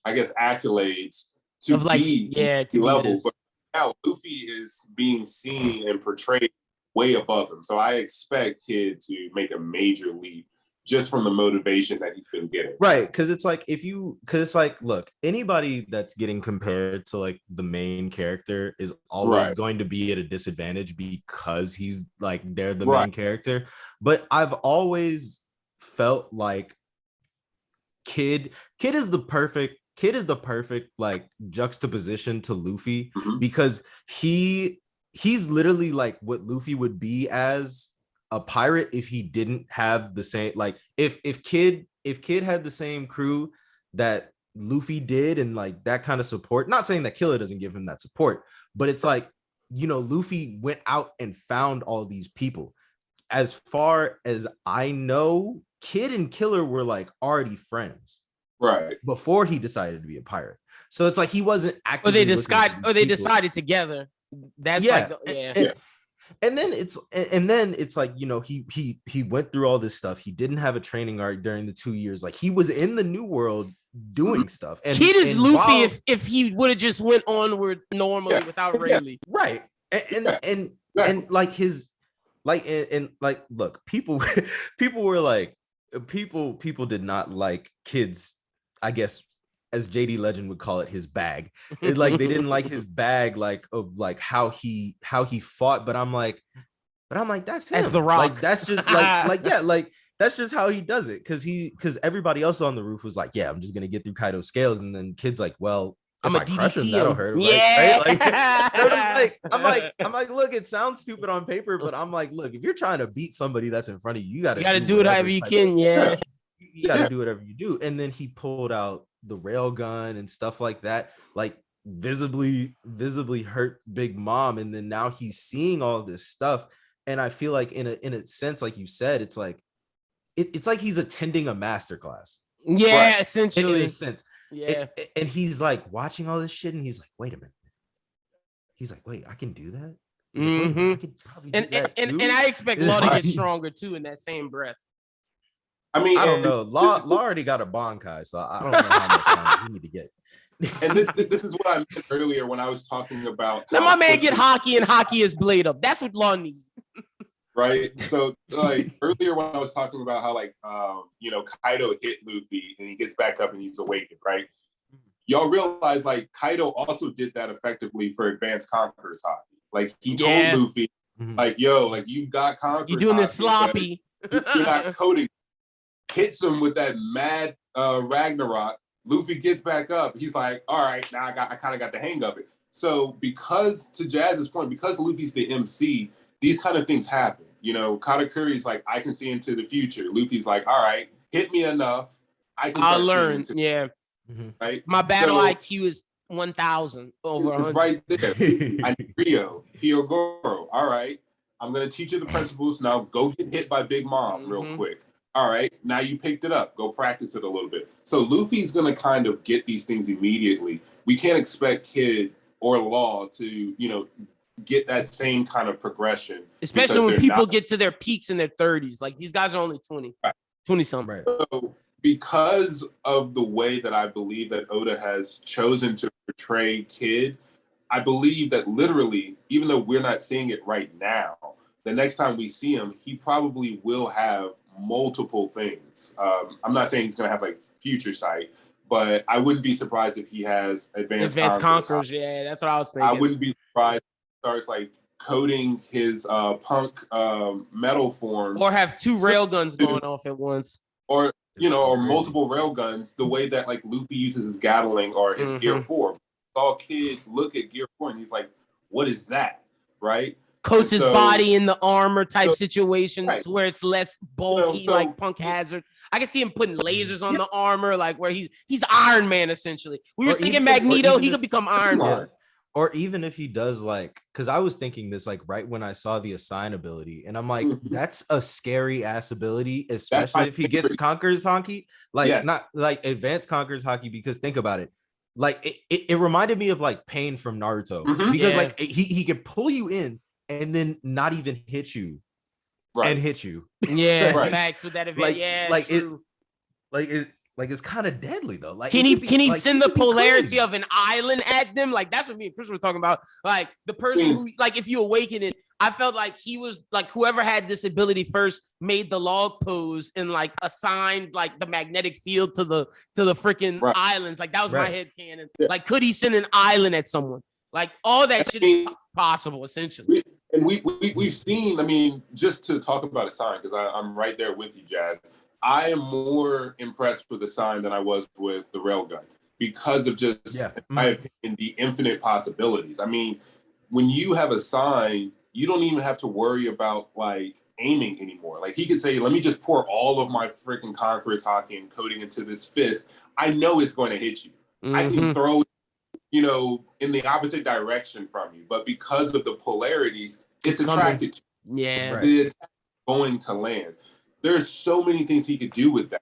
accolades to be level. But now Luffy is being seen and portrayed way above him. So I expect Kid to make a major leap just from the motivation that he's been getting. Right. Because it's like look, anybody that's getting compared to like the main character is always going to be at a disadvantage because he's like they're the main character. But I've always felt like Kid is the perfect like juxtaposition to Luffy because he's literally like what Luffy would be as a pirate if he didn't have the same, like if Kid had the same crew that Luffy did and like that kind of support. Not saying that Killer doesn't give him that support, but it's like, Luffy went out and found all these people. As far as I know, Kid and Killer were like already friends before he decided to be a pirate. So it's like he wasn't actively. They decided together. That's And then it's like, he went through all this stuff. He didn't have a training arc during the 2 years. Like he was in the New World doing stuff. And Kid is Luffy if he would have just went onward normally without Rayleigh. Right. And like his like and like look, people were like people did not like Kid's, I guess, as JD Legend would call it, his bag. It, like they didn't like his bag, like of like how he fought. But I'm like that's him. That's the Rock. Like that's just like that's just how he does it. Because everybody else on the roof was like, yeah, I'm just gonna get through Kaido's scales, and then Kid's like, well, I'm a DDT him, that'll hurt him. Yeah. Right? Like, I'm like, look, it sounds stupid on paper, but I'm like, look, if you're trying to beat somebody that's in front of you, you gotta do it however you can. You gotta do whatever you do. And then he pulled out the rail gun and stuff like that, like visibly hurt Big Mom. And then now he's seeing all this stuff. And I feel like in a sense, like you said, it's like he's attending a masterclass. Yeah, essentially. In a sense. Yeah. And he's like watching all this shit and he's like, wait a minute. He's like, wait, I can do that? Like, I could probably do that too. And I expect Law to get stronger too in that same breath. I mean, I don't know. Law already got a Bankai, so I don't know how much time he need to get. And this is what I meant earlier when I was talking about. Let my man get Haki and Haki his blade up. That's what Law needs. Right. So like earlier when I was talking about how like Kaido hit Luffy and he gets back up and he's awakened, right? Y'all realize like Kaido also did that effectively for Advanced Conqueror's Haki. Like he told Luffy, like, yo, like you got Conqueror's You doing Haki, this sloppy. You're not coding. Hits him with that mad Ragnarok. Luffy gets back up. He's like, all right, now I kind of got the hang of it. So because, to Jazz's point, because Luffy's the MC, these kind of things happen. Katakuri's like, I can see into the future. Luffy's like, all right, hit me enough. I'll learn. Yeah. Right. My battle IQ is 1,000 over 100. Right there. I need Hyogoro. All right. I'm going to teach you the principles. Now go get hit by Big Mom real quick. All right, now you picked it up. Go practice it a little bit. So Luffy's going to kind of get these things immediately. We can't expect Kid or Law to, get that same kind of progression. Especially when people get to their peaks in their 30s. Like these guys are only 20, 20-something. Right. So because of the way that I believe that Oda has chosen to portray Kid, I believe that literally, even though we're not seeing it right now, the next time we see him, he probably will have multiple things. I'm not saying he's going to have like future sight, but I wouldn't be surprised if he has advanced conquerors. Yeah, that's what I was thinking. I wouldn't be surprised if he starts like coding his punk metal forms, or have two railguns going off at once, or multiple railguns. The way that like Luffy uses his Gatling or his Gear 4. Saw Kid look at Gear 4 and he's like, "What is that?" Right? Coats his body in the armor type situation to where it's less bulky, like Punk Hazard. I can see him putting lasers on the armor, like where he's Iron Man essentially. We were thinking Magneto, he could become Iron Man. or even if he does like, because I was thinking this like right when I saw the assign ability, and I'm like, that's a scary ass ability, especially if he gets Conqueror's Haki, like not like advanced Conqueror's Haki, because think about it. Like it reminded me of like Pain from Naruto, because like he could pull you in and then not even hit you and hit you. Yeah, facts with that event. Like, yeah, like true. It's kind of deadly though. Like, can he send the polarity clean. of an island at them? Like, that's what me and Chris were talking about. Like, the person who, like, if you awaken it, I felt like he was like, whoever had this ability first made the log pose and like assigned like the magnetic field to the freaking islands. Like, that was my head canon. Like, could he send an island at someone? Like, all that shit is possible, essentially. We've seen, I mean, just to talk about Assign, because I'm right there with you, Jazz. I am more impressed with Assign than I was with the Railgun because of just, in my opinion, the infinite possibilities. I mean, when you have Assign, you don't even have to worry about like aiming anymore. Like, he could say, let me just pour all of my freaking Conqueror's Haki and coating into this fist. I know it's going to hit you. I can throw it, you know, in the opposite direction from you. But because of the polarities, it's attracted to you. Yeah. The attack going to land. There's so many things he could do with that.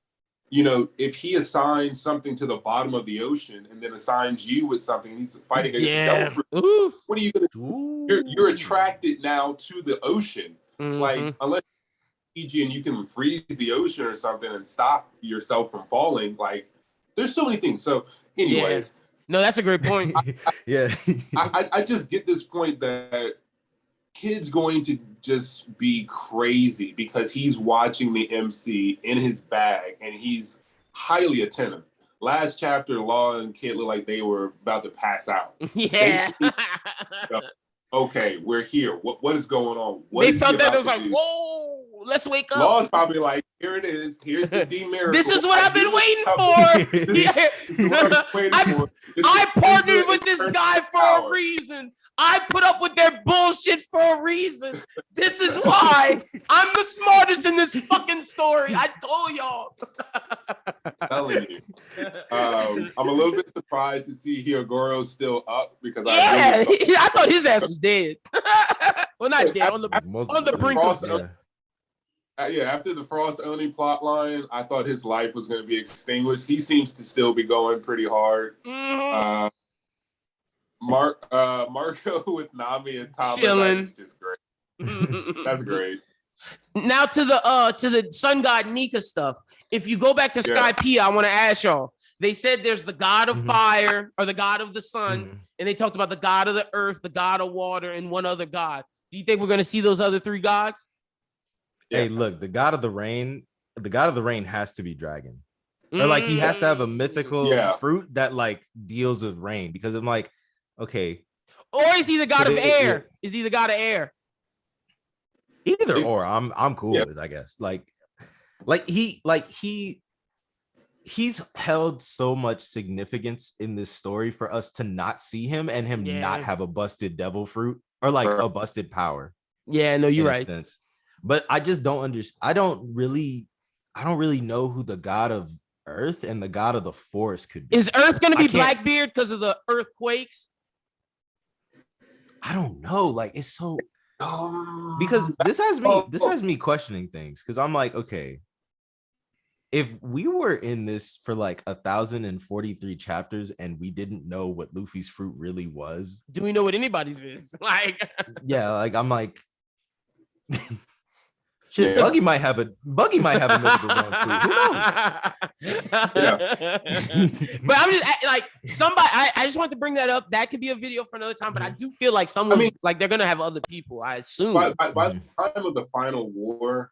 You know, if he assigns something to the bottom of the ocean and then assigns you with something, and he's fighting against the devil, what are you going to do? You're attracted now to the ocean. Like, unless PG and you can freeze the ocean or something and stop yourself from falling, like, there's so many things. So anyways. No, that's a great point. I just get this point that kid's going to just be crazy because he's watching the MC in his bag and he's highly attentive. Last chapter, Law and Kid looked like they were about to pass out. Okay, we're here. What is going on? They felt that it was like, whoa, let's wake up. Law's probably like, here it is. Here's the D-Miracle. This is what I've been waiting for. I partnered with this guy for a reason. I put up with their bullshit for a reason. This is why I'm the smartest in this fucking story. I told y'all. I'm telling you. I'm a little bit surprised to see Hyogoro's still up because I thought his ass was dead. Well, not dead, on the brink of death. After the Frost Oni plot line, I thought his life was going to be extinguished. He seems to still be going pretty hard. Marco with Nami and Tom is just great. That's great. Now to the Sun God Nika stuff. If you go back to Skypiea, I want to ask y'all. They said there's the god of fire or the god of the sun, and they talked about the god of the earth, the god of water, and one other god. Do you think we're going to see those other three gods? Hey, look, the god of the rain has to be dragon. Or like he has to have a mythical fruit that like deals with rain, because I'm like, okay. Or is he the god of air? Is he the god of air? Either or, I'm cool with it, I guess. He's held so much significance in this story for us to not see him and him not have a busted devil fruit or like a busted power. Yeah, no, you're right. But I just don't understand. I don't really know who the god of earth and the god of the forest could be. Is Earth going to be Blackbeard because of the earthquakes? I don't know. Like, it's so because this has me questioning things, because I'm like, okay, if we were in this for like 1,043 chapters and we didn't know what Luffy's fruit really was, do we know what anybody's is? Like, I'm like, shit, Buggy might have a mythical zone fruit. Who knows? But I'm just like, somebody. I just want to bring that up. That could be a video for another time. But I do feel like someone, like, they're gonna have other people. I assume by the time of the final war,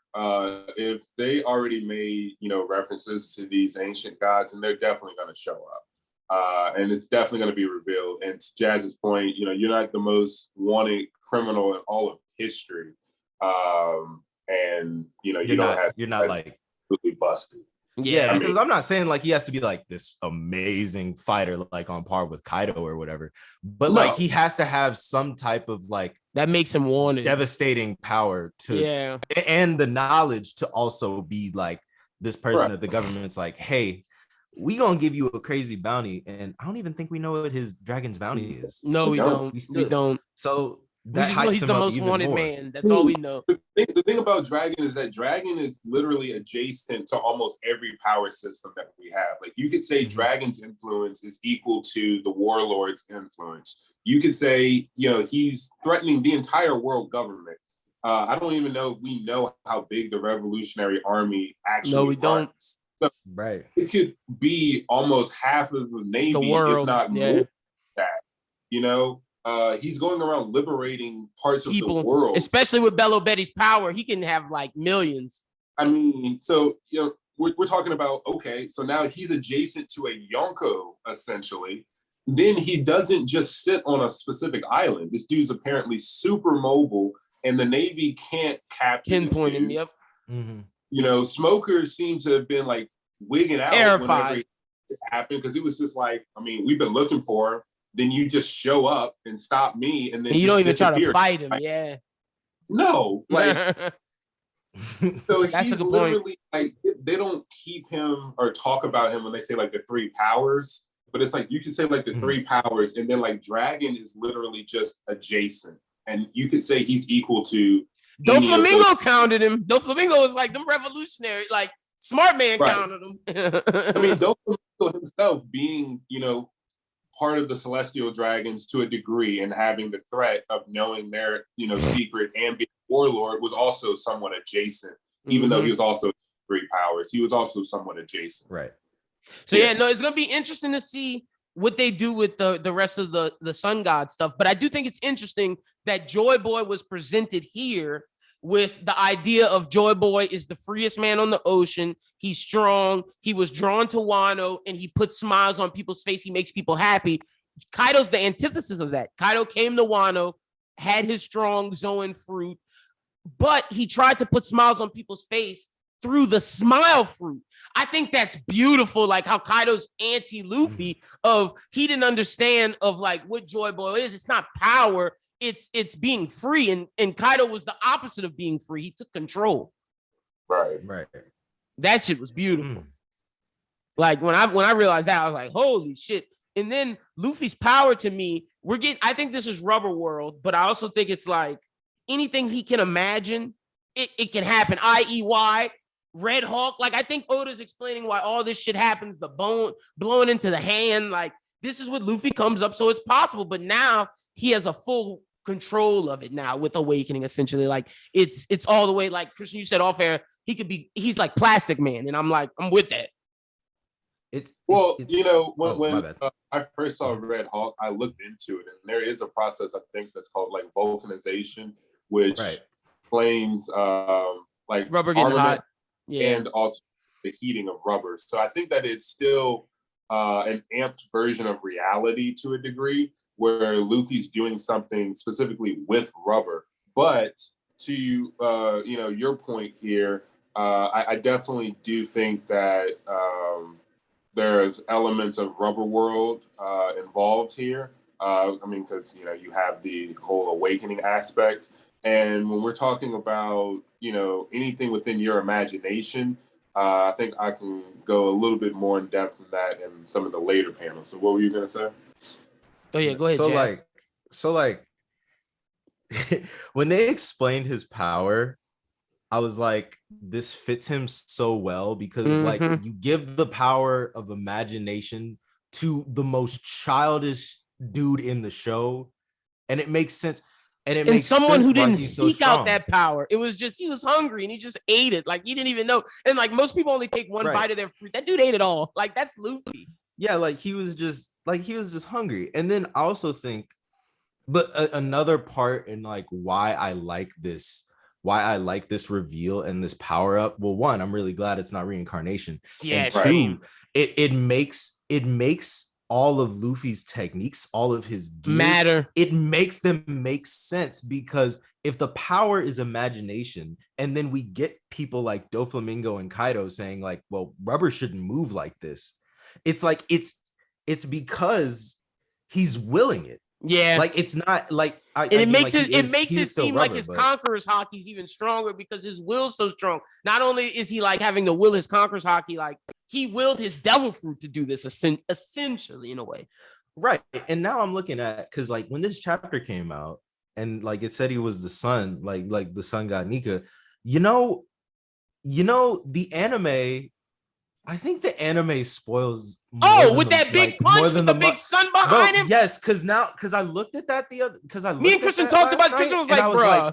if they already made references to these ancient gods, and they're definitely gonna show up. And it's definitely going to be revealed. And to Jazz's point, you're not the most wanted criminal in all of history. And you're not like completely busted. Yeah, because I'm not saying like he has to be like this amazing fighter, like on par with Kaido or whatever, but like he has to have some type of like that makes him wanted, devastating power to, and the knowledge to also be like this person that the government's like, hey, we gonna give you a crazy bounty, and I don't even think we know what his dragon's bounty is. No, we don't. We don't. So We that just know hypes he's him the up most even wanted more. man. That's all we know. The thing about Dragon is that Dragon is literally adjacent to almost every power system that we have. Like you could say Dragon's influence is equal to the Warlord's influence. You could say, he's threatening the entire world government. I don't even know if we know how big the Revolutionary Army actually No, we don't. So Right. it could be almost half of the Navy, The world, if not yeah. more than that. He's going around liberating parts of the People, world. especially with Bello Betty's power, he can have like millions. I mean, so we're talking about, okay, so now he's adjacent to a Yonko, essentially. Then he doesn't just sit on a specific island. This dude's apparently super mobile, and the Navy can't capture Pinpoint him. Yep. Smokers seem to have been like wigging out Terrified. whenever it happened, because it was just like, I mean, we've been looking for him. Then you just show up and stop me, and then And you don't even try to disappear. fight him. Yeah. No, like. So That's he's a good literally like, they don't keep him or talk about him when they say like the three powers, but it's like you can say like the three powers, and then like Dragon is literally just adjacent, and you could say he's equal to. Doflamingo counted him. Doflamingo was like them revolutionary, like smart man counted him. I mean, Doflamingo himself being, part of the Celestial Dragons to a degree, and having the threat of knowing their, secret and being Warlord was also somewhat adjacent, even though he was also three powers. He was also somewhat adjacent. Right. So it's gonna be interesting to see what they do with the rest of the Sun God stuff. But I do think it's interesting that Joy Boy was presented here with the idea of Joy Boy is the freest man on the ocean. He's strong. He was drawn to Wano, and he puts smiles on people's face. He makes people happy. Kaido's the antithesis of that. Kaido came to Wano, had his strong Zoan fruit, but he tried to put smiles on people's face through the smile fruit. I think that's beautiful, like how Kaido's anti-Luffy of he didn't understand of like what Joy Boy is. It's not power, it's being free. And Kaido was the opposite of being free. He took control. Right. That shit was beautiful. Like when I realized that, I was like, holy shit. And then Luffy's power to me, I think this is Rubber World, but I also think it's like anything he can imagine, it can happen. I.e. Red Hawk. Like I think Oda's explaining why all this shit happens, the bone blowing into the hand. Like this is what Luffy comes up, so it's possible. But now he has a full control of it now with Awakening, essentially. Like it's all the way, like Christian, you said off air, he's like Plastic Man, and I'm with that. When I first saw Red Hawk, I looked into it, and there is a process I think that's called like vulcanization, which flames like rubber getting hot, and also the heating of rubber. So I think that it's still an amped version of reality to a degree, where Luffy's doing something specifically with rubber. But to your point here, I definitely do think that there's elements of Rubber World involved here. Because you have the whole awakening aspect, and when we're talking about anything within your imagination, I think I can go a little bit more in depth than that in some of the later panels. So what were you gonna say? Oh yeah, go ahead. So when they explained his power, I was like, this fits him so well, because like you give the power of imagination to the most childish dude in the show, and it makes sense. And makes someone who didn't so seek out that power. It was just he was hungry and he just ate it. Like he didn't even know. And like most people only take one bite of their fruit. That dude ate it all. Like that's Luffy. Yeah, like he was just hungry. And then I also think, but another part in like why I like this reveal and this power up. Well, one, I'm really glad it's not reincarnation. Yeah, and two, it makes all of Luffy's techniques, all of his gear, matter. It makes them make sense, because if the power is imagination, and then we get people like Doflamingo and Kaido saying like, well, rubber shouldn't move like this. It's like, it's because he's willing it. Yeah. Like it's not like, it makes it seem like his conqueror's hockey's even stronger because his will's so strong. Not only is he like having to will his conqueror's hockey, like he willed his devil fruit to do this essentially in a way. Right. And now I'm looking at, because like when this chapter came out and like it said he was the son, like the sun god Nika, the anime, I think the anime spoils. With that big punch with the big sun behind him. Yes, because I looked at that me and Christian talked about. Christian was like, "Bro,"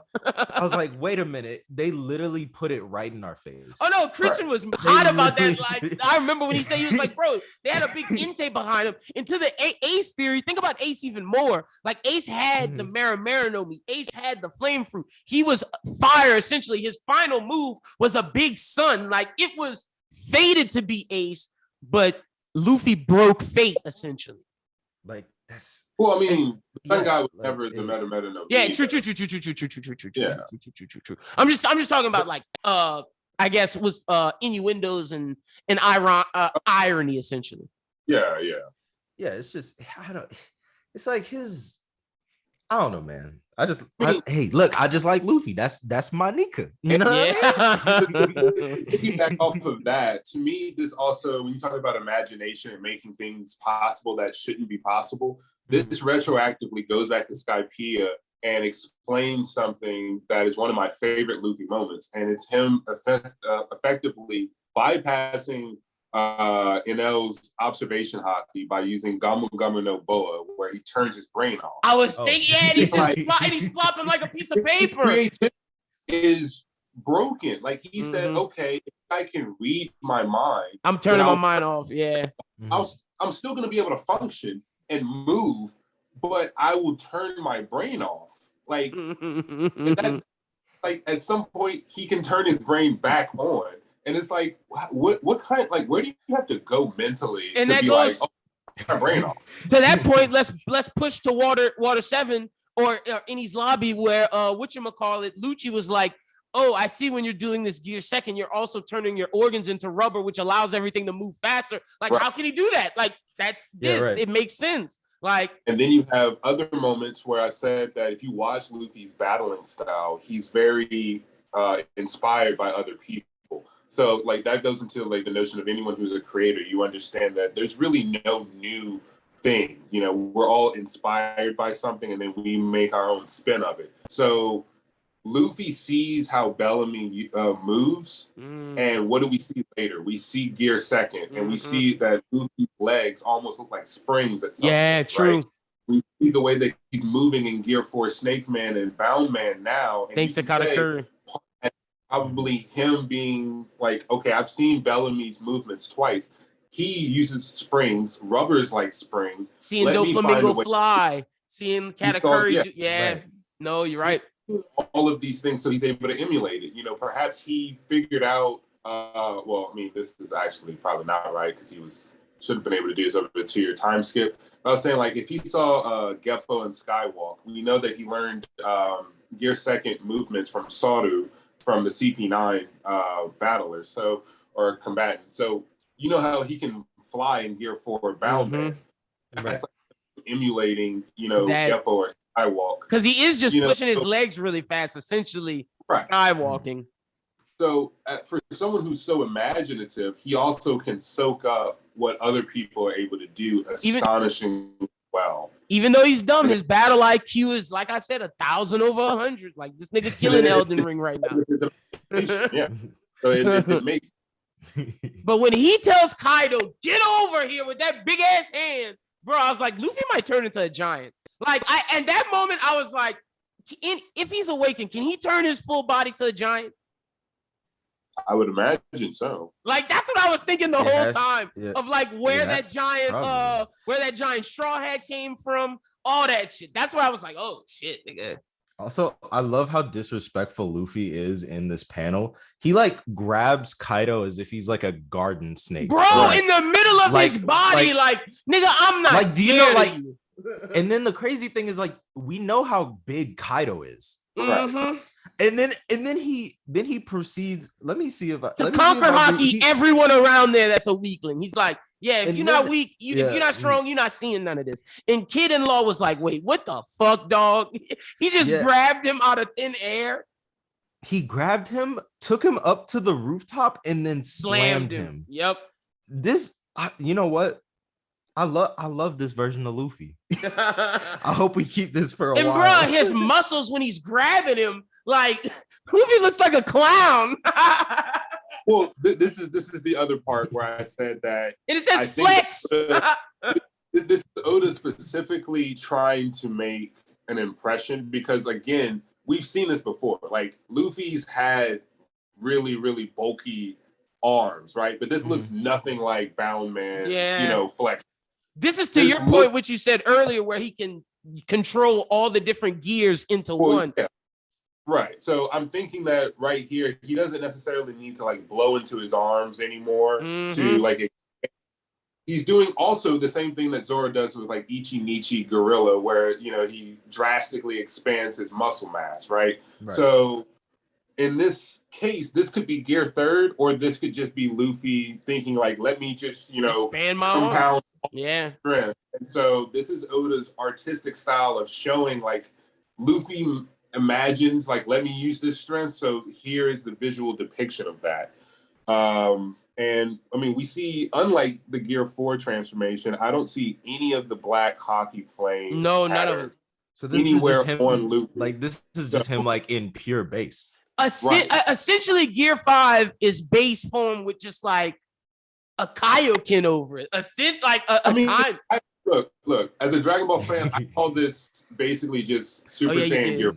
I was like, "Wait a minute!" They literally put it right in our face. Oh no, Christian was hot about that. Like I remember when he said he was like, "Bro, they had a big intake behind him." And to the Ace theory, think about Ace even more. Like Ace had the Marinome. Ace had the flame fruit. He was fire. Essentially, his final move was a big sun. Like it was fated to be Ace, but Luffy broke fate essentially. Like that's well, I mean, that guy was never the meta no. Yeah, true. Yeah. True. I'm just talking about like I guess was innuendos and irony essentially. Yeah. It's just it's like his, I don't know, man. Hey, look, I just like Luffy. That's my Nika. You know? Back off of that, to me, this also, when you talk about imagination and making things possible that shouldn't be possible, this retroactively goes back to Skypiea and explains something that is one of my favorite Luffy moments, and it's him effectively bypassing Enel's observation hockey by using Gamu Gamu no Boa, where he turns his brain off. I was thinking, he's just he's flopping like a piece of paper. Creativity is broken. Like he said, okay, if I can read my mind, I'm turning my mind off. Yeah, I'm still going to be able to function and move, but I will turn my brain off. Like, and that, like at some point, he can turn his brain back on. And it's like, what kind? Like, where do you have to go mentally and to that be goes, like, oh, my brain off? To that point, let's push to Water 7 or Innie's lobby where whatchamacallit, Lucci was like, "Oh, I see when you're doing this gear second, you're also turning your organs into rubber, which allows everything to move faster." Like, how can he do that? Like, that's this. Yeah, right. It makes sense. Like, and then you have other moments where I said that if you watch Luffy's battling style, he's very inspired by other people. So like that goes into like the notion of anyone who's a creator. You understand that there's really no new thing. You know, we're all inspired by something and then we make our own spin of it. So Luffy sees how Bellamy moves, and what do we see later? We see gear second, and we see that Luffy's legs almost look like springs at some point, true. Right? We see the way that he's moving in Gear 4 Snake Man and Bound Man now. Thanks to Katakuri. Probably him being like, okay, I've seen Bellamy's movements twice. He uses springs, rubber's like spring. Seeing Doflamingo fly, seeing Katakuri. Right. No, you're right. All of these things, so he's able to emulate it. You know, perhaps he figured out, well, I mean, this is actually probably not right because he should have been able to do this over a 2-year time skip. But I was saying, like, if he saw Geppo and Skywalk, we know that he learned Gear Second movements from Saru, from the CP9 battlers, or combatant. So you know how he can fly in Gear 4 Bound Man. That's like emulating, Geppo or Skywalk. Because he is just pushing his legs really fast, essentially skywalking. So for someone who's so imaginative, he also can soak up what other people are able to do astonishingly well. Even though he's dumb, his battle IQ is, like I said, 1,000 over 100. Like, this nigga killing Elden Ring right now. Yeah. So it makes. But when he tells Kaido, "Get over here with that big ass hand," bro, I was like, Luffy might turn into a giant. Like, and that moment, I was like, if he's awakened, can he turn his full body to a giant? I would imagine so. Like, that's what I was thinking the whole time of like where that giant straw hat came from, all that shit. That's where I was like, oh shit, nigga. Also, I love how disrespectful Luffy is in this panel. He like grabs Kaido as if he's like a garden snake, bro, in the middle of his body, like nigga, I'm not. Like, do you know, like? And then the crazy thing is, like, we know how big Kaido is. Mm-hmm. And then he proceeds. Let me see if to conquer hockey, everyone around there that's a weakling. He's like, yeah, if you're not weak, if you're not strong, you're not seeing none of this. And Kid-in-Law was like, wait, what the fuck, dog? He just grabbed him out of thin air. He grabbed him, took him up to the rooftop, and then slammed him. Yep. You know what? I love this version of Luffy. I hope we keep this for a and while. bro, his muscles when he's grabbing him, like Luffy looks like a clown. Well, this is the other part where I said that, and it says flex. This is Oda specifically trying to make an impression because, again, we've seen this before. Like, Luffy's had really, really bulky arms, right? But this looks nothing like Bound Man, flex. This is to your point, which you said earlier, where he can control all the different gears into one. Yeah. Right. So I'm thinking that right here, he doesn't necessarily need to like blow into his arms anymore to like. He's doing also the same thing that Zoro does with like Ichi Nichi Gorilla, where he drastically expands his muscle mass. Right. So in this case, this could be gear third, or this could just be Luffy thinking like, let me just expand my compound. Yeah. Strength. And so this is Oda's artistic style of showing like Luffy imagines like, let me use this strength. So here is the visual depiction of that. And I mean, we see, unlike the Gear 4 transformation, I don't see any of the black hockey flame. No, none of it. So this anywhere is just him, on Luffy. Like this is just him like in pure base. Essentially, Gear 5 is base form with just like a Kaioken over it. Look, as a Dragon Ball fan, I call this basically just Super Saiyan Gear.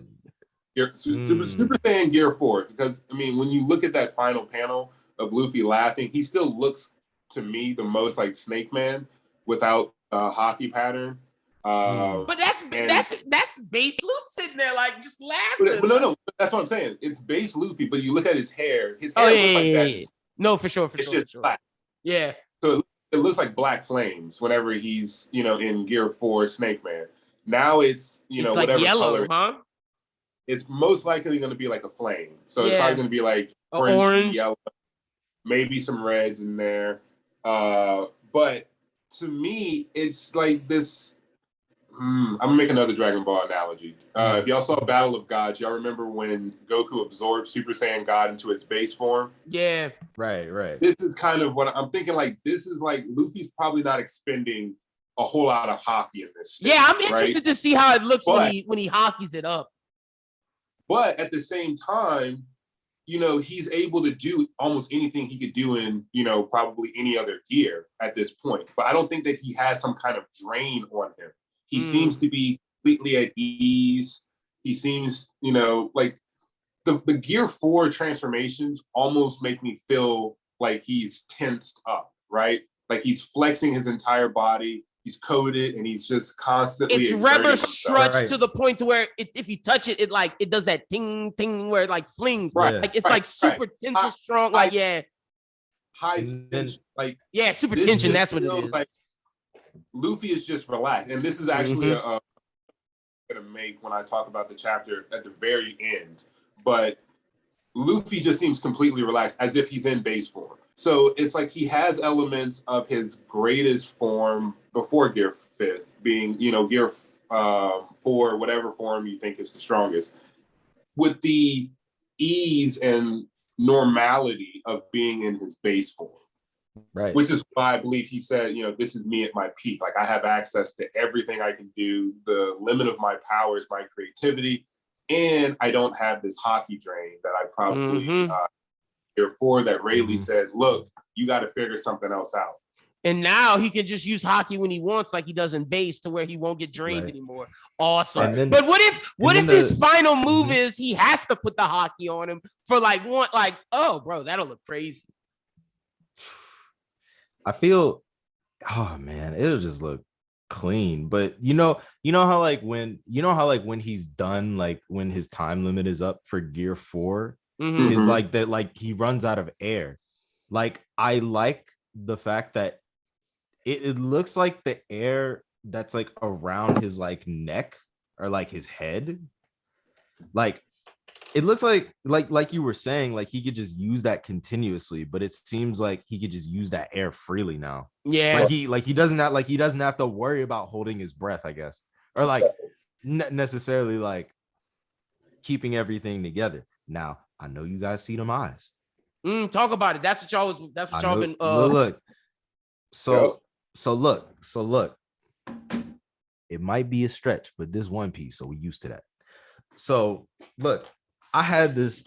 Super Saiyan Gear 4. Because I mean, when you look at that final panel of Luffy laughing, he still looks to me the most like Snake Man without a hockey pattern. But that's base Luffy sitting there like just laughing. But no, that's what I'm saying. It's base Luffy, but you look at his hair. His hair looks like that. Yeah. No, for sure. It's just black. Yeah. So it looks like black flames whenever he's in Gear 4 Snake Man. Now it's it's whatever like yellow, color. huh? It's most likely going to be like a flame. So it's probably going to be like orange, yellow, maybe some reds in there. But to me, it's like this. I'm gonna make another Dragon Ball analogy. If y'all saw Battle of Gods, y'all remember when Goku absorbed Super Saiyan God into its base form? Yeah. Right. This is kind of what I'm thinking. Like, this is like Luffy's probably not expending a whole lot of hockey in this stage, I'm interested to see how it looks when he hockeys it up. But at the same time, he's able to do almost anything he could do in, probably any other gear at this point. But I don't think that he has some kind of drain on him. He seems to be completely at ease. He seems, like the Gear 4 transformations almost make me feel like he's tensed up, right? Like he's flexing his entire body. He's coated and he's just constantly. It's rubber stretched to the point to where if you touch it, it does that ting ting where it like flings. Right. Like it's like super tensile strong. High tension. Like super tension. That's what it is. Like, Luffy is just relaxed, and this is actually a going to make when I talk about the chapter at the very end. But Luffy just seems completely relaxed, as if he's in base form. So it's like he has elements of his greatest form before Gear 5th, being Gear 4, whatever form you think is the strongest, with the ease and normality of being in his base form. Right. Which is why I believe he said, this is me at my peak. Like I have access to everything I can do. The limit of my power is my creativity. And I don't have this hockey drain that I probably Gear 4 that Rayleigh said, look, you got to figure something else out. And now he can just use hockey when he wants, like he does in base, to where he won't get drained anymore. Awesome. Then, but what if his final move is he has to put the hockey on him for oh, bro, that'll look crazy. I feel, oh man, it'll just look clean. But you know how when he's done, like when his time limit is up for Gear 4, is like that, like he runs out of air. Like I like the fact that it looks like the air that's like around his like neck or like his head, like it looks like you were saying, like he could just use that continuously, but it seems like he could just use that air freely now. Yeah, he doesn't have to worry about holding his breath, I guess, or like necessarily like keeping everything together. Now I know you guys see them eyes. Talk about it. That's what y'all been. Look. So look. It might be a stretch, but this One Piece, so we used to that. So look, I had this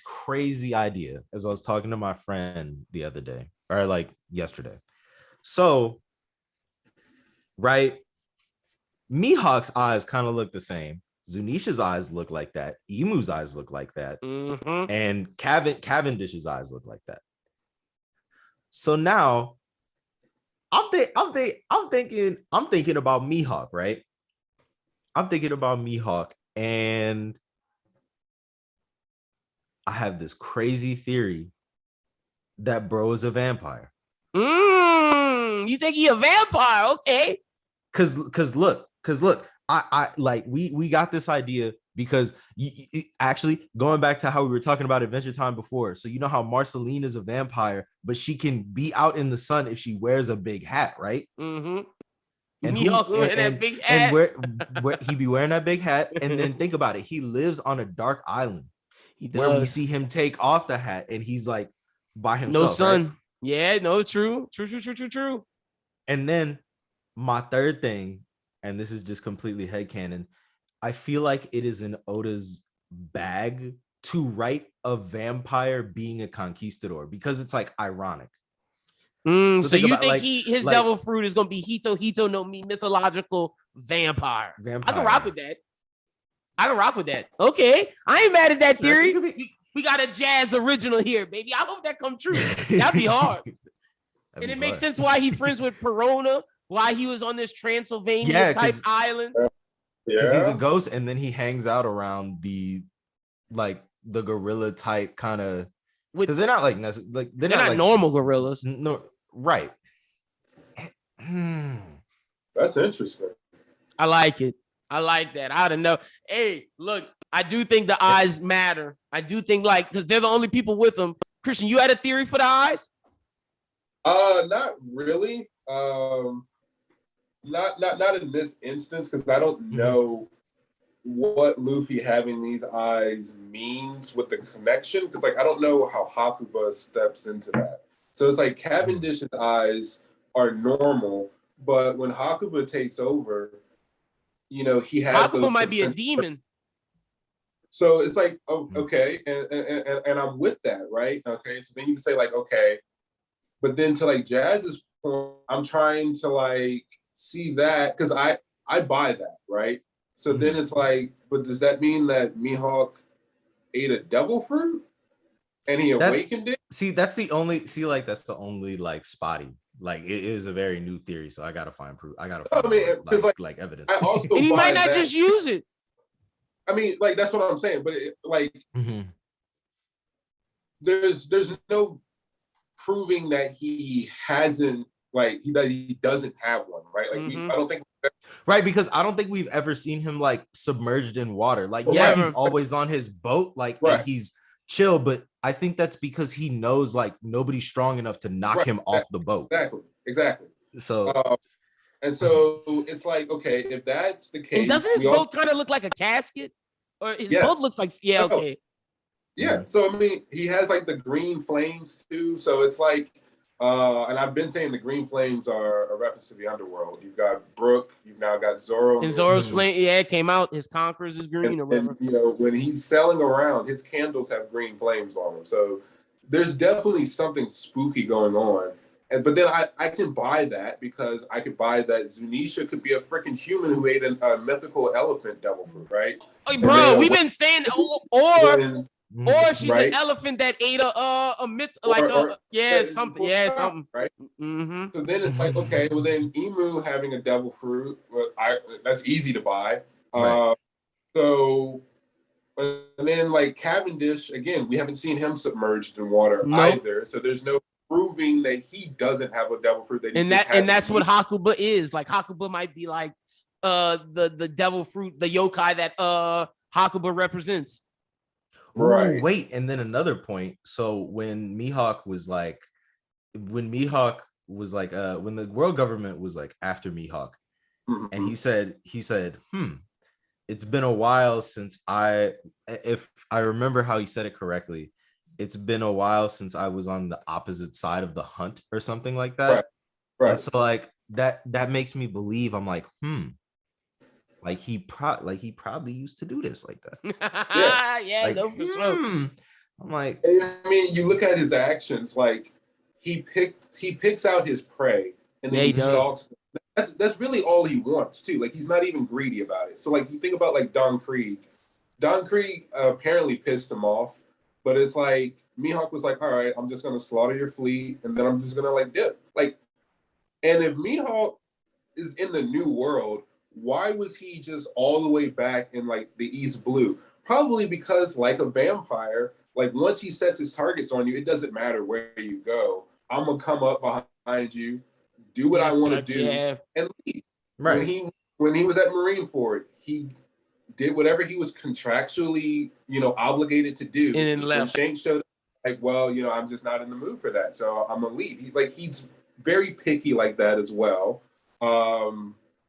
crazy idea as I was talking to my friend the other day, or like yesterday. So, right, Mihawk's eyes kind of look the same. Zunisha's eyes look like that. Emu's eyes look like that. Mm-hmm. And Cavendish's eyes look like that. So now I'm thinking about Mihawk, right? I'm thinking about Mihawk, and I have this crazy theory that bro is a vampire. You think he a vampire? Okay. Cause look, I like we got this idea because actually going back to how we were talking about Adventure Time before. So you know how Marceline is a vampire, but she can be out in the sun if she wears a big hat, right? Mm-hmm. And that big hat. And where he be wearing that big hat. And then think about it, he lives on a dark island. He does. Where we see him take off the hat and he's like by himself. No sun. Right? Yeah, no, true. And then my third thing, and this is just completely headcanon, I feel like it is in Oda's bag to write a vampire being a conquistador because it's like ironic. So you think like, his devil fruit is gonna be Hito no Mi, mythological vampire? I can rock with that. Okay, I ain't mad at that theory. We got a jazz original here, baby. I hope that come true. That'd be hard. And it makes sense why he friends with Perona, why he was on this Transylvania type island. Because he's a ghost, and then he hangs out around the gorilla type kind of. Because they're not they're not like, normal gorillas. No, right. That's interesting. I like it. I like that. I don't know. Hey, look, I do think the eyes matter. I do think because they're the only people with them. Christian, you had a theory for the eyes? Not really. Not in this instance, because I don't know what Luffy having these eyes means with the connection. Because I don't know how Hakuba steps into that. So it's like Cavendish's eyes are normal, but when Hakuba takes over, he has Hakuba might be a demon. So it's like, okay, and I'm with that, right? Okay, so then you can say okay, but then to Jazz's point, I'm trying to see that because I buy that, right? So then it's but does that mean that Mihawk ate a devil fruit and he awakened it? See, that's the only spotty. It is a very new theory, so I gotta find proof. I gotta find evidence. I also and he might not just use it. I mean, that's what I'm saying, but there's no proving that he hasn't he doesn't have one, right? I don't think right, because I don't think we've ever seen him submerged in water. He's always on his boat, right. And he's chill, but I think that's because he knows nobody's strong enough to knock him off the boat. Exactly. So and so it's okay, if that's the case, and doesn't his boat kind of look like a casket? Or his boat looks like okay. Yeah, so I mean, he has the green flames too. So it's and I've been saying the green flames are a reference to the underworld. You've got Brook, you've now got Zoro. And Zoro's flame, it came out. His conquerors is green or whatever. And, when he's sailing around, his candles have green flames on them. So there's definitely something spooky going on. But then I can buy that because I could buy that Zunisha could be a freaking human who ate a mythical elephant devil fruit, right? Oh, bro, we've been saying, or she's an elephant that ate a myth, something, something. Right. Mm-hmm. So then it's okay, well then Emu having a devil fruit, that's easy to buy. Right. So, and then Cavendish again, we haven't seen him submerged in water either. So there's no proving that he doesn't have a devil fruit. And that's what Hakuba is. Hakuba might be the devil fruit, the yokai that Hakuba represents. Right. Ooh, wait, and then another point. So when Mihawk was when the world government was after Mihawk, and he said, it's been a while since if I remember how he said it correctly, it's been a while since I was on the opposite side of the hunt or something like that. Right. And so like that makes me believe, I'm like, like he probably used to do this like that. Yeah, Like, no, for sure. I'm like, I mean, you look at his actions, like he picks out his prey and then Yeah, he he stalks. That's really all he wants too. Like he's not even greedy about it. So like you think about like Don Krieg. Don Krieg apparently pissed him off, but it's like Mihawk was like, all right, I'm just gonna slaughter your fleet and then I'm just gonna like dip. Like, and if Mihawk is in the new world, why was he just all the way back in like the East Blue? Probably because like a vampire, like once he sets his targets on you, it doesn't matter where you go. I'm gonna come up behind you, do what I want to do, and leave. right. When he was at Marineford, he did whatever he was contractually, obligated to do. And then left. When Shanks showed up, like, well, I'm just not in the mood for that, so I'm gonna leave. He's very picky like that as well.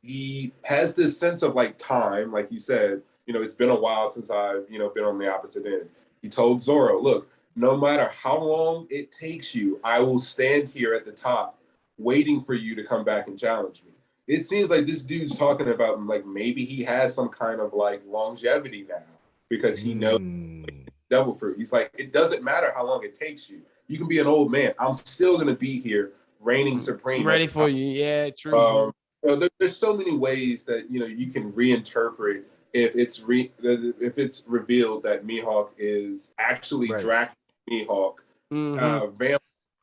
He has this sense of like time, like you said. It's been a while since I've been on the opposite end. He told Zoro, look, no matter how long it takes you, I will stand here at the top waiting for you to come back and challenge me. It seems like this dude's talking about like maybe he has some kind of like longevity now because he knows devil fruit. He's like, it doesn't matter how long it takes you. You can be an old man. I'm still gonna be here reigning supreme. Ready for you. Yeah, true. There's so many ways that you can reinterpret if it's revealed that Mihawk is actually Dracula Mihawk.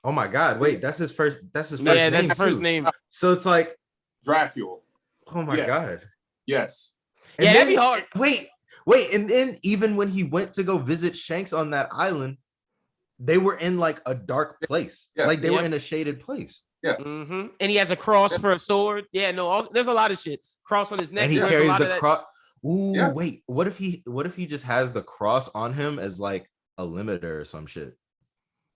Oh my God! Wait, that's his first. That's his first name. Yeah, that's his first name. So it's like Dracula. Oh my God! Yes. And that'd be hard. Wait, and then even when he went to go visit Shanks on that island, they were in like a dark place. Yeah. Like they were in a shaded place. Yeah. And he has a cross for a sword. Yeah, no, there's a lot of shit. Cross on his neck. And he carries the cross. Ooh, wait. What if he just has the cross on him as like a limiter or some shit?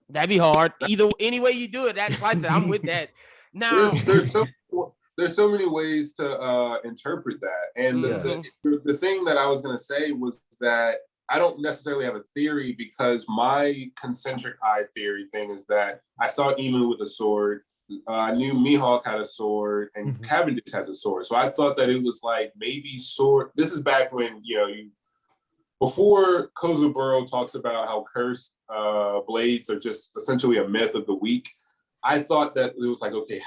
That'd be hard. Any way you do it, that's why I said I'm with that. Now there's so many ways to interpret that. And the thing that I was gonna say was that I don't necessarily have a theory because my concentric eye theory thing is that I saw Emu with a sword. I knew Mihawk had a sword and Cavendish has a sword. So I thought that it was like maybe sword. This is back when, before Kozuburo talks about how cursed blades are just essentially a myth of the weak. I thought that it was like, okay,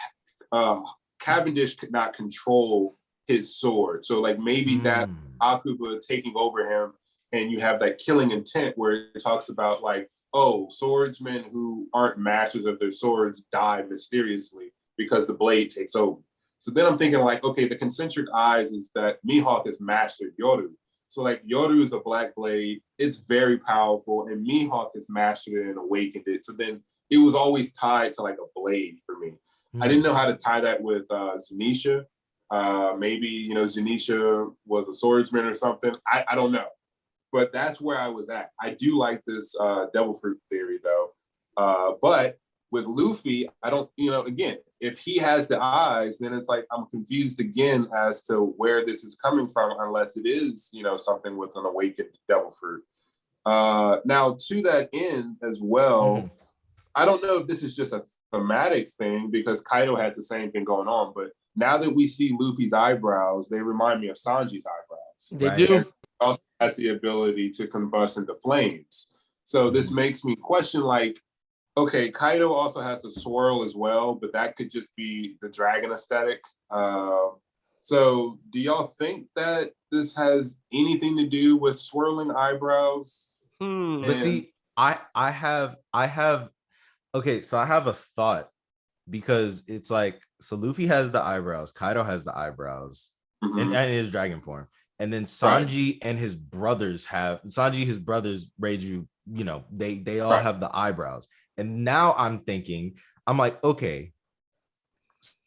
Cavendish could not control his sword. So like maybe that Akuba taking over him and you have that killing intent where it talks about like, oh, swordsmen who aren't masters of their swords die mysteriously because the blade takes over. So then I'm thinking like, okay, the concentric eyes is that Mihawk has mastered Yoru. So like Yoru is a black blade, it's very powerful, and Mihawk has mastered it and awakened it. So then it was always tied to like a blade for me. I didn't know how to tie that with Zunisha. Maybe, Zunisha was a swordsman or something. I don't know. But that's where I was at. I do like this devil fruit theory though. But with Luffy, I don't, again, if he has the eyes, then it's like I'm confused again as to where this is coming from, unless it is, something with an awakened devil fruit. Now, to that end as well, I don't know if this is just a thematic thing because Kaido has the same thing going on, but now that we see Luffy's eyebrows, they remind me of Sanji's eyebrows. They do. And also has the ability to combust into flames. So this makes me question like, okay, Kaido also has the swirl as well, but that could just be the dragon aesthetic. So do y'all think that this has anything to do with swirling eyebrows? But see, I have okay, so I have a thought because it's like, so Luffy has the eyebrows, Kaido has the eyebrows and his dragon form. And then Sanji and his brothers his brothers, Reiju, they all have the eyebrows. And now I'm thinking, I'm like, okay,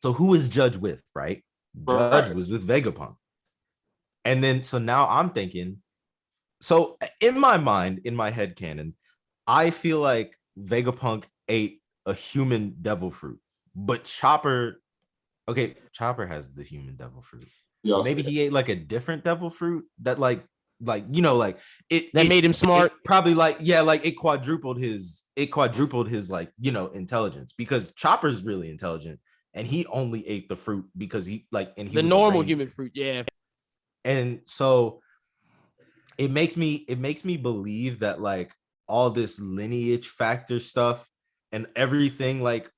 so who is Judge with, right? Judge was with Vegapunk. And then, so now I'm thinking, so in my mind, in my head canon, I feel like Vegapunk ate a human devil fruit, but Chopper has the human devil fruit. Maybe he ate like a different devil fruit that it made him smart. Probably it quadrupled his like, intelligence because Chopper's really intelligent and he only ate the fruit because he and he the was normal human fruit. Yeah. And so it makes me believe that like all this lineage factor stuff and everything, like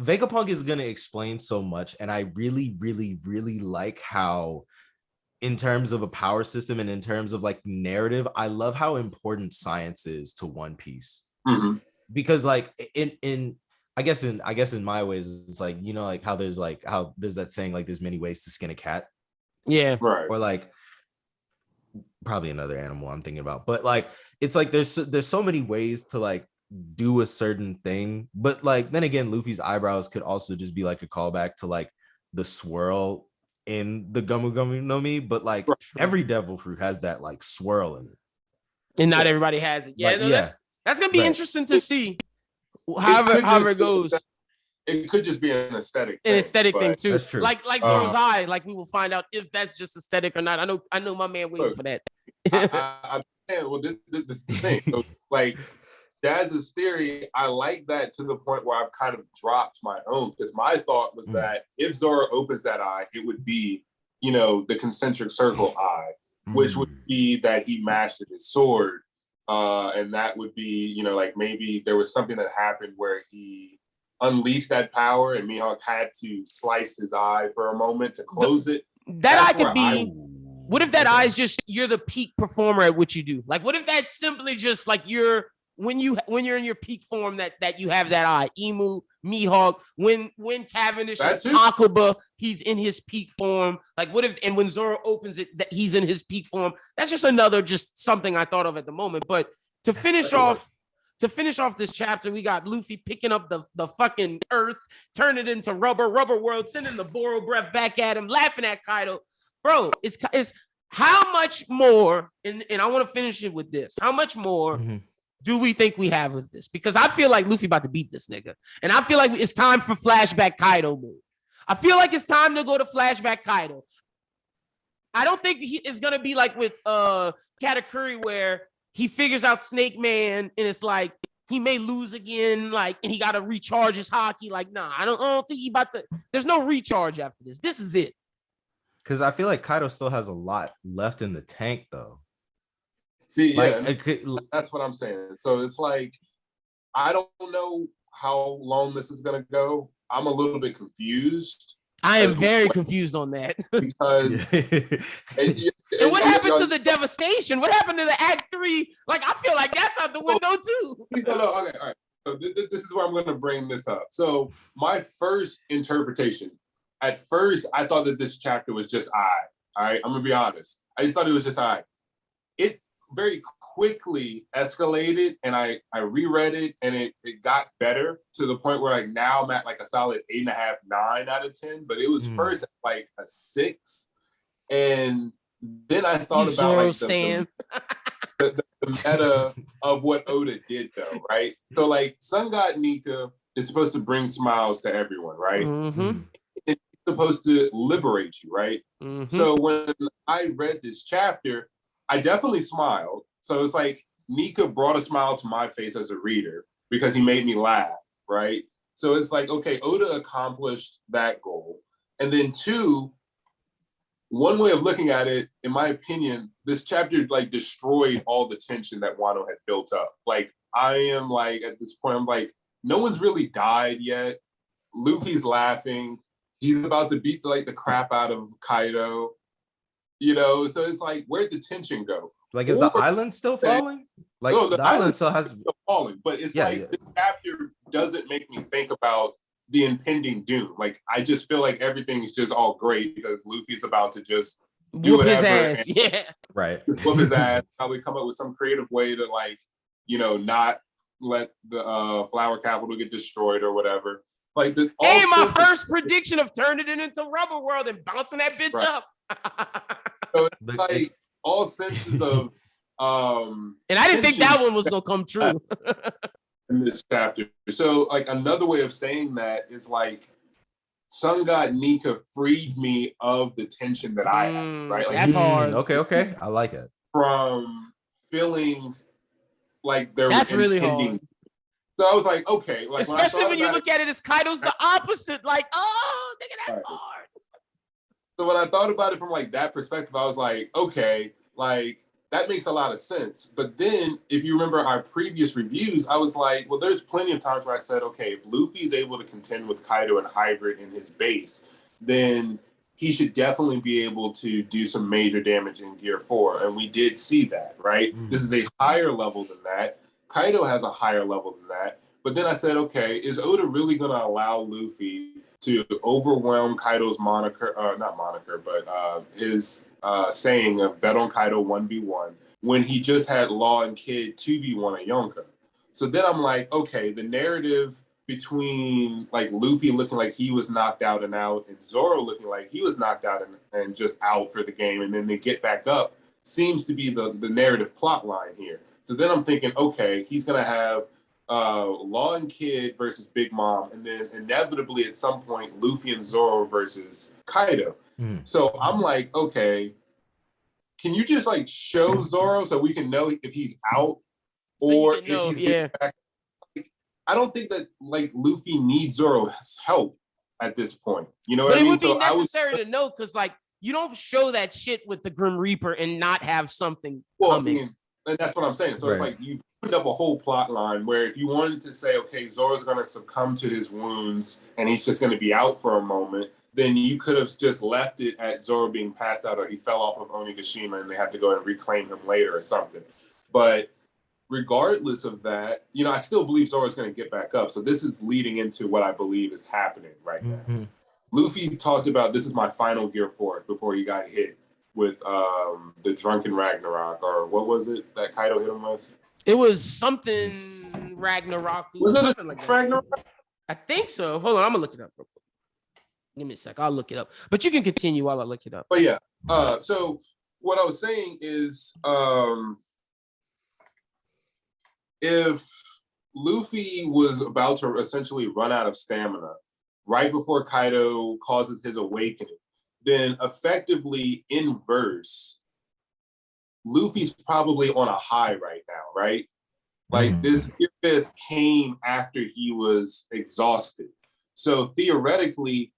Vegapunk is gonna explain so much, and I really, really, really like how, in terms of a power system and in terms of like narrative, I love how important science is to One Piece. Because like in I guess in my ways, it's like, you know, like how there's that saying, like there's many ways to skin a cat. Yeah. Right. Or like probably another animal I'm thinking about, but like it's like there's so many ways to like do a certain thing, but like then again, Luffy's eyebrows could also just be like a callback to like the swirl in the Gumu Gumu no Mi, but like every devil fruit has that like swirl in it, and not everybody has it. Yeah, like, no, that's gonna be interesting to see. However it goes. It could just be an aesthetic thing too. That's true. Like Zoro's eye, like we will find out if that's just aesthetic or not. I know my man waiting for that. Well, this is the thing. So, like Daz's theory, I like that to the point where I've kind of dropped my own, because my thought was that if Zoro opens that eye, it would be, you know, the concentric circle eye, which would be that he mastered his sword. And that would be, you know, like maybe there was something that happened where he unleashed that power and Mihawk had to slice his eye for a moment to close it. That eye could be. What if that eye is just you're the peak performer at what you do? Like, what if that's simply just like when you're in your peak form that you have that eye? Emu, Mihawk, when Cavendish is Hakuba, he's in his peak form. Like, what if, and when Zoro opens it, that he's in his peak form? That's just another something I thought of at the moment. But to finish off this chapter, we got Luffy picking up the fucking earth, turning it into rubber world, sending the Boro breath back at him, laughing at Kaido. Bro, it's how much more, and I want to finish it with this. How much more do we think we have with this? Because I feel like Luffy about to beat this nigga. And I feel like it's time for flashback Kaido move. I feel like it's time to go to flashback Kaido. I don't think he is going to be like with Katakuri, where he figures out Snake Man and it's like he may lose again, like, and he got to recharge his hockey. Like, nah, I don't think he about to. There's no recharge after this. This is it. Because I feel like Kaido still has a lot left in the tank, though. See, like, that's what I'm saying. So it's like, I don't know how long this is going to go. I'm a little bit confused. I am very confused on that. Because and what happened to the devastation? What happened to the Act 3? Like, I feel like that's out the window too. Okay, all right. So this is where I'm going to bring this up. So my first interpretation, at first, I thought that this chapter was just all right, I'm going to be honest. I just thought it was just all right. It very quickly escalated, and I reread it, and it got better to the point where like now I'm at like a solid 8.5, 9 out of 10. But it was first at like a 6, and then I thought about like the meta of what Oda did, though, right? So like Sun God Nika is supposed to bring smiles to everyone, right? It's supposed to liberate you, right? So when I read this chapter, I definitely smiled. So it's like Nika brought a smile to my face as a reader because he made me laugh, right? So it's like, okay, Oda accomplished that goal. And then 2, one way of looking at it, in my opinion, this chapter like destroyed all the tension that Wano had built up. Like, I am like, at this point, I'm like, no one's really died yet. Luffy's laughing. He's about to beat the crap out of Kaido. You know, so it's like, where'd the tension go? Like, is the island still falling? Like, no, the island still has still falling, but it's this chapter doesn't make me think about the impending doom. Like, I just feel like everything's just all great because Luffy's about to just do whoop his ass. Right. Whoop his ass. Probably come up with some creative way to, like, you know, not let the flower capital get destroyed or whatever. Like, my first prediction of turning it into Rubber World and bouncing that bitch up. So it's like all senses of and I didn't think that one was gonna come true in this chapter. So like another way of saying that is like Sun God Nika freed me of the tension that I had, right? Like, that's hard. Okay. I like it. From feeling like there that's was really hard. So I was like, okay. Like, especially when you look at it as Kaido's the opposite. Like, oh, nigga, that's hard. So when I thought about it from like that perspective, I was like, okay, like that makes a lot of sense. But then if you remember our previous reviews, I was like, well, there's plenty of times where I said, okay, if Luffy is able to contend with Kaido and hybrid in his base, then he should definitely be able to do some major damage in Gear 4. And we did see that, right? This is a higher level than that. Kaido has a higher level than that. But then I said, okay, is Oda really going to allow Luffy to overwhelm Kaido's his saying of bet on Kaido 1v1 when he just had Law and Kid 2v1 at Yonko? So then I'm like, okay, the narrative between like Luffy looking like he was knocked out and out and Zoro looking like he was knocked out and just out for the game and then they get back up seems to be the narrative plot line here. So then I'm thinking, okay, he's going to have Law and Kid versus Big Mom, and then inevitably at some point Luffy and Zoro versus Kaido. So I'm like, okay, can you just like show Zoro so we can know if he's out or if he's back? Like, I don't think that like Luffy needs Zoro's help at this point. You know what I mean? But it would be necessary to know because like you don't show that shit with the Grim Reaper and not have something coming. I mean, and that's what I'm saying. So it's like you put up a whole plot line where if you wanted to say, okay, Zoro's going to succumb to his wounds and he's just going to be out for a moment, then you could have just left it at Zoro being passed out or he fell off of Onigashima and they have to go and reclaim him later or something. But regardless of that, you know, I still believe Zoro's going to get back up. So this is leading into what I believe is happening right now. Luffy talked about this is my final Gear 4 before he got hit with the Drunken Ragnarok, or what was it that Kaido hit him with? It was something Ragnarok. Was it something like Ragnarok? I think so. Hold on, I'm gonna look it up real quick. Give me a sec. I'll look it up. But you can continue while I look it up. But yeah, so what I was saying is if Luffy was about to essentially run out of stamina right before Kaido causes his awakening, then effectively in verse, Luffy's probably on a high right now, right? Like this Gear 5 came after he was exhausted. So theoretically,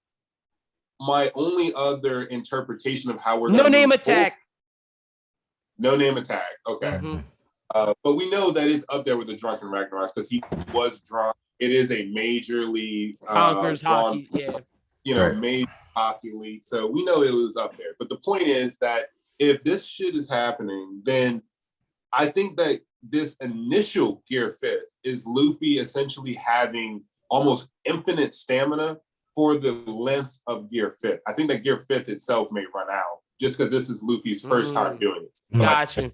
my only other interpretation of how we're no name attack. No name attack. Okay. But we know that it's up there with the Drunken Ragnarok because he was drunk. It is a majorly Conquers hockey, you know, major hockey league. So we know it was up there. But the point is that if this shit is happening, then I think that this initial Gear 5 is Luffy essentially having almost infinite stamina for the length of Gear 5. I think that Gear 5 itself may run out just because this is Luffy's first time doing it. Gotcha.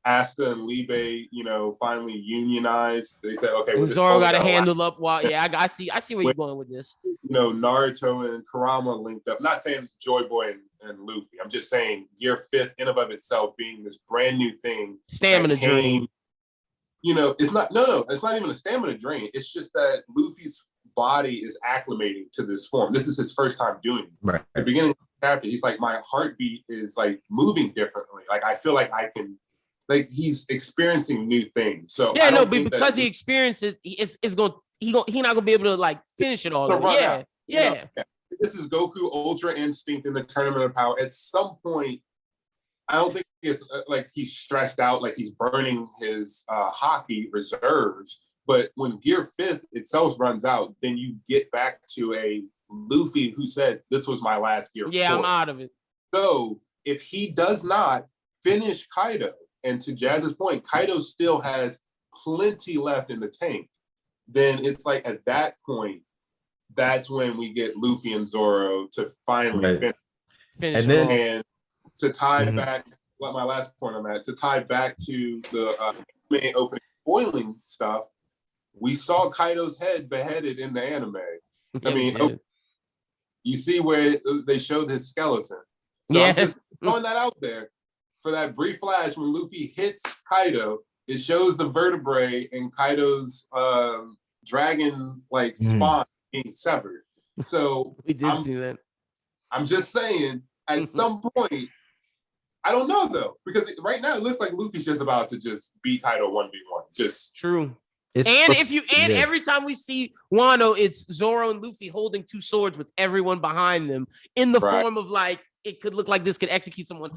Asta and Libe, you know, finally unionized. They said, okay, well, Zoro got to handle up. While I see where you're going with this. You know, Naruto and Kurama linked up. I'm not saying Joy Boy and Luffy. I'm just saying Gear 5 in and of itself being this brand new thing. Stamina drain. You know, it's not even a stamina drain. It's just that Luffy's body is acclimating to this form. This is his first time doing it. Right. At the beginning of the chapter, he's like, my heartbeat is like moving differently. Like I feel like I can. Like he's experiencing new things. So but because he experienced it, he's not gonna be able to like finish it all. Yeah. This is Goku Ultra Instinct in the Tournament of Power. At some point, I don't think it's like he's stressed out, like he's burning his hockey reserves. But when Gear 5 itself runs out, then you get back to a Luffy who said, "This was my last Gear 4." I'm out of it. So if he does not finish Kaido, and to Jazz's point, Kaido still has plenty left in the tank. Then it's like at that point, that's when we get Luffy and Zoro to finally finish. And to tie back, what my last point on that, to tie back to the main opening boiling stuff, we saw Kaido's head beheaded in the anime. I mean, you see where they showed his skeleton. So I'm just throwing that out there. For that brief flash when Luffy hits Kaido, it shows the vertebrae and Kaido's dragon like spine being severed. So we did see that. I'm just saying, at some point, I don't know though, because right now it looks like Luffy's just about to just beat Kaido 1v1. Just true. Every time we see Wano, it's Zoro and Luffy holding two swords with everyone behind them in the form of like it could look like this could execute someone.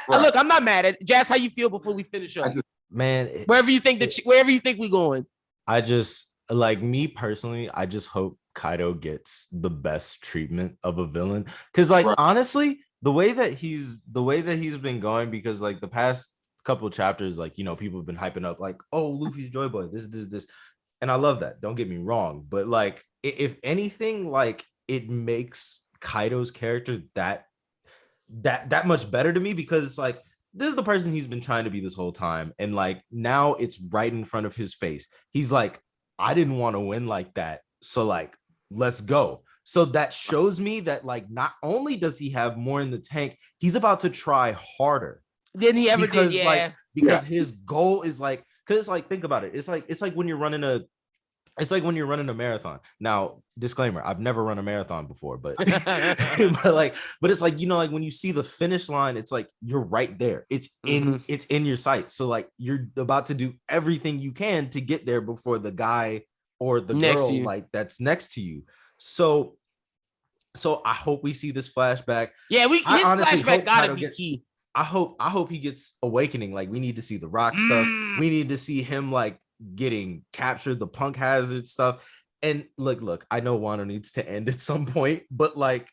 Look, I'm not mad at it. Jazz. How you feel before we finish up? Wherever you think we're going. I just like me personally. I just hope Kaido gets the best treatment of a villain because, like, honestly, the way that he's been going, because like the past couple of chapters, like, you know, people have been hyping up like, oh, Luffy's Joy Boy, this, and I love that, don't get me wrong, but like if anything, like it makes Kaido's character that much better to me, because like this is the person he's been trying to be this whole time, and like now it's right in front of his face. He's like, I didn't want to win like that, so like let's go. So that shows me that like not only does he have more in the tank, he's about to try harder than he ever did. Yeah. Because his goal is like, because it's like, think about it. It's like when you're running a marathon. Now, disclaimer, I've never run a marathon before, but but it's like, you know, like when you see the finish line, it's like you're right there. It's in your sight. So like you're about to do everything you can to get there before the guy or the girl like that's next to you. So I hope we see this flashback. Yeah, his flashback gotta be key. I hope he gets awakening. Like we need to see the rock stuff. We need to see him like getting captured, the punk hazard stuff. And look, I know Wano needs to end at some point, but like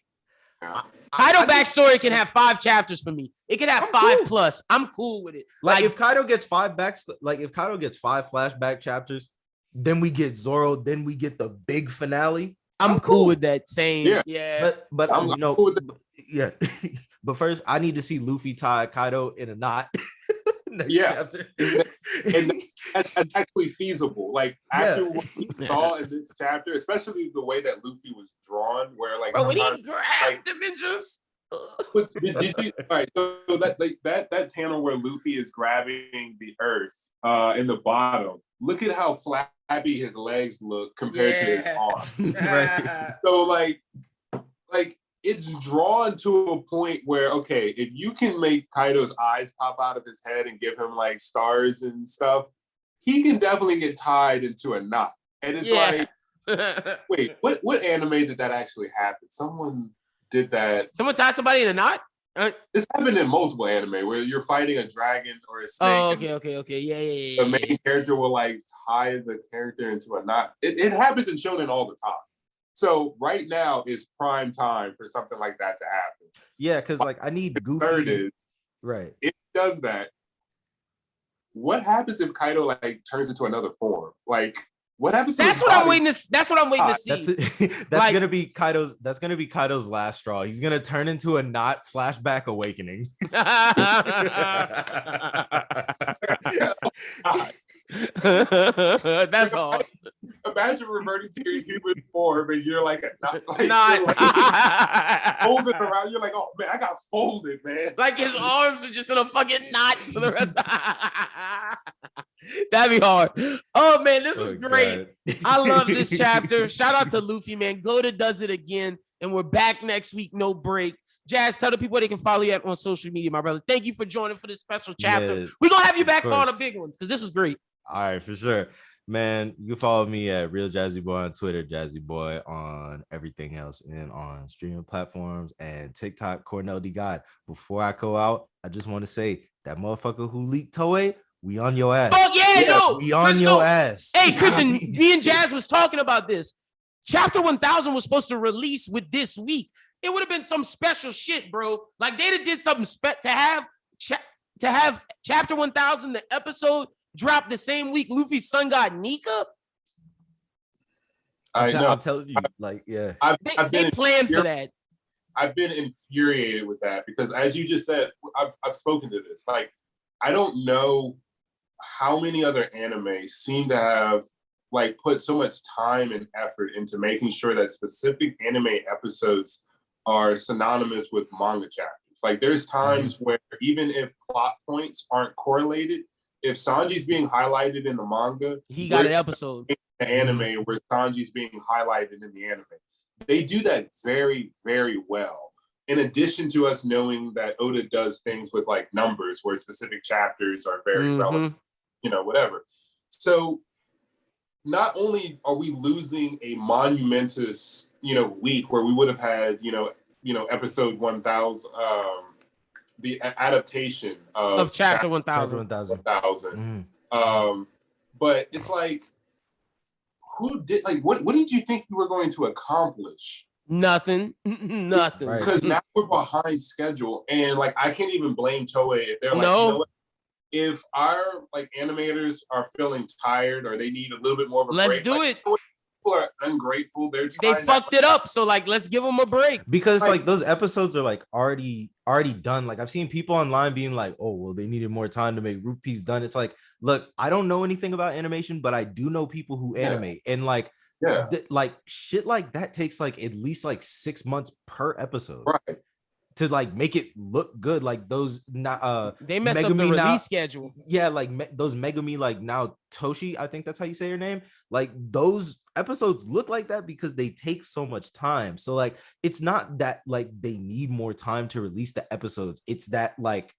Kaido backstory can have 5 chapters for me. It could have 5 plus. I'm cool with it. Like if Kaido gets 5 flashback chapters, then we get Zoro, then we get the big finale. I'm cool with that. Same. Yeah. But I'm cool with yeah. But first, I need to see Luffy tie Kaido in a knot. Chapter. and that's actually feasible. Like after what we saw in this chapter, especially the way that Luffy was drawn, where like when he grabbed him and just. Did you? All right, so that panel where Luffy is grabbing the earth in the bottom. Look at how flabby his legs look compared to his arms. Right. So like it's drawn to a point where, okay, if you can make Kaido's eyes pop out of his head and give him like stars and stuff, he can definitely get tied into a knot. And it's like, wait, what anime did that actually happen? Someone did that. Someone tied somebody in a knot? This happened in multiple anime where you're fighting a dragon or a snake. Oh, okay. Yeah. The main character will like tie the character into a knot. It happens in shonen all the time. So right now is prime time for something like that to happen. Yeah, because like I need Goofy. Third is, right. It does that. What happens if Kaido like turns into another form? Like what happens? That's what I'm waiting to see. That's that's like, gonna be Kaido's. That's gonna be Kaido's last straw. He's gonna turn into a knot. Flashback awakening. That's all. Imagine reverting to your human form and you're like a knot. Folded around. You're like, oh man, I got folded, man. Like his arms are just in a fucking knot for the rest. That'd be hard. Oh man, this was great. God. I love this chapter. Shout out to Luffy, man. Goda does it again, and we're back next week. No break. Jazz, tell the people they can follow you on social media, my brother. Thank you for joining for this special chapter. Yeah, we're gonna have you back for all the big ones because this was great. All right, for sure. Man, you can follow me at Real Jazzy Boy on Twitter, Jazzy Boy on everything else, and on streaming platforms and TikTok, Cornell D God. Before I go out, I just want to say that motherfucker who leaked Toei, we on your ass. Oh yeah, no, we on your ass. Hey, Christian, me and Jazz was talking about this. Chapter 1000 was supposed to release with this week. It would have been some special shit, bro. Like they did something to have chapter 1000, the episode drop the same week Luffy's son got Nika. I'm telling you, like, yeah. They planned for that. I've been infuriated with that because, as you just said, I've spoken to this. Like, I don't know how many other anime seem to have like put so much time and effort into making sure that specific anime episodes are synonymous with manga chapters. Like, there's times where even if plot points aren't correlated, if Sanji's being highlighted in the manga, he got an episode. The anime where Sanji's being highlighted in the anime. They do that very, very well. In addition to us knowing that Oda does things with like numbers where specific chapters are very relevant, you know, whatever. So not only are we losing a monumentous, week where we would have had, episode 1000, the adaptation of chapter 1000. 1000. But it's like, who did, like, what did you think you were going to accomplish? Nothing. Because now we're behind schedule, and like I can't even blame Toei if they're like, you know what? If our like animators are feeling tired or they need a little bit more of a break, let's do it. People are ungrateful. They fucked it up, so like let's give them a break, because like those episodes are like already done. Like I've seen people online being like, oh well, they needed more time to make Roof Piece done. It's like, look, I don't know anything about animation, but I do know people who animate, and like like shit like that takes like at least like 6 months per episode, right? To like make it look good. Like those they messed up the release schedule. Yeah, like those Megumi, like now Toshi, I think that's how you say your name. Like those episodes look like that because they take so much time. So like it's not that like they need more time to release the episodes. It's that like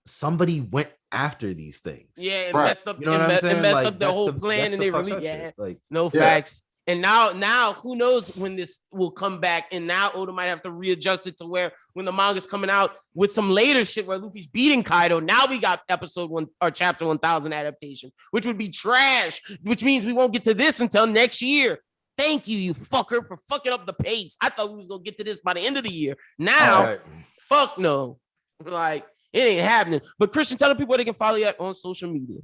somebody went after these things. Yeah, it messed up. You know what I'm saying? It messed up the whole plan, and they released. Yeah, like no facts. And now who knows when this will come back? And now Oda might have to readjust it to where when the manga's coming out with some later shit where Luffy's beating Kaido, now we got episode 1 or chapter 1000 adaptation, which would be trash, which means we won't get to this until next year. Thank you, you fucker, for fucking up the pace. I thought we was going to get to this by the end of the year. Now, fuck no. Like, it ain't happening. But Christian, tell the people where they can follow you on social media.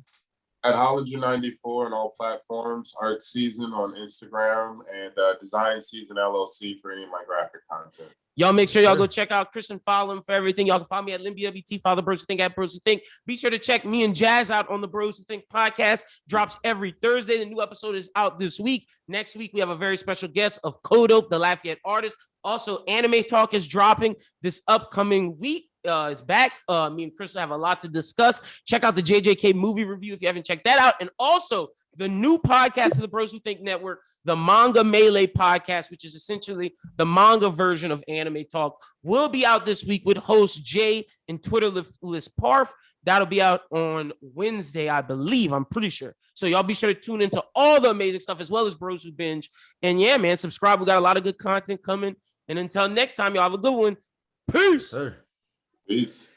At Hollinger94 on all platforms, Art Season on Instagram, and Design Season LLC for any of my graphic content. Y'all make sure y'all go check out Christian, follow him for everything. Y'all can follow me at LynBWT, follow the Bros Who Think at Bros Who Think. Be sure to check me and Jazz out on the Bros Who Think podcast. Drops every Thursday. The new episode is out this week. Next week, we have a very special guest of Kaido, the Lafayette artist. Also, Anime Talk is dropping this upcoming week. Is back. Me and Chris have a lot to discuss. Check out the JJK movie review if you haven't checked that out. And also the new podcast of the Bros Who Think Network, the Manga Melee podcast, which is essentially the manga version of Anime Talk, will be out this week with host Jay and Twitterless Parf. That'll be out on Wednesday, I believe. I'm pretty sure. So y'all be sure to tune into all the amazing stuff as well as Bros Who Binge. And yeah, man, subscribe. We got a lot of good content coming. And until next time, y'all have a good one. Peace. Sir. Peace.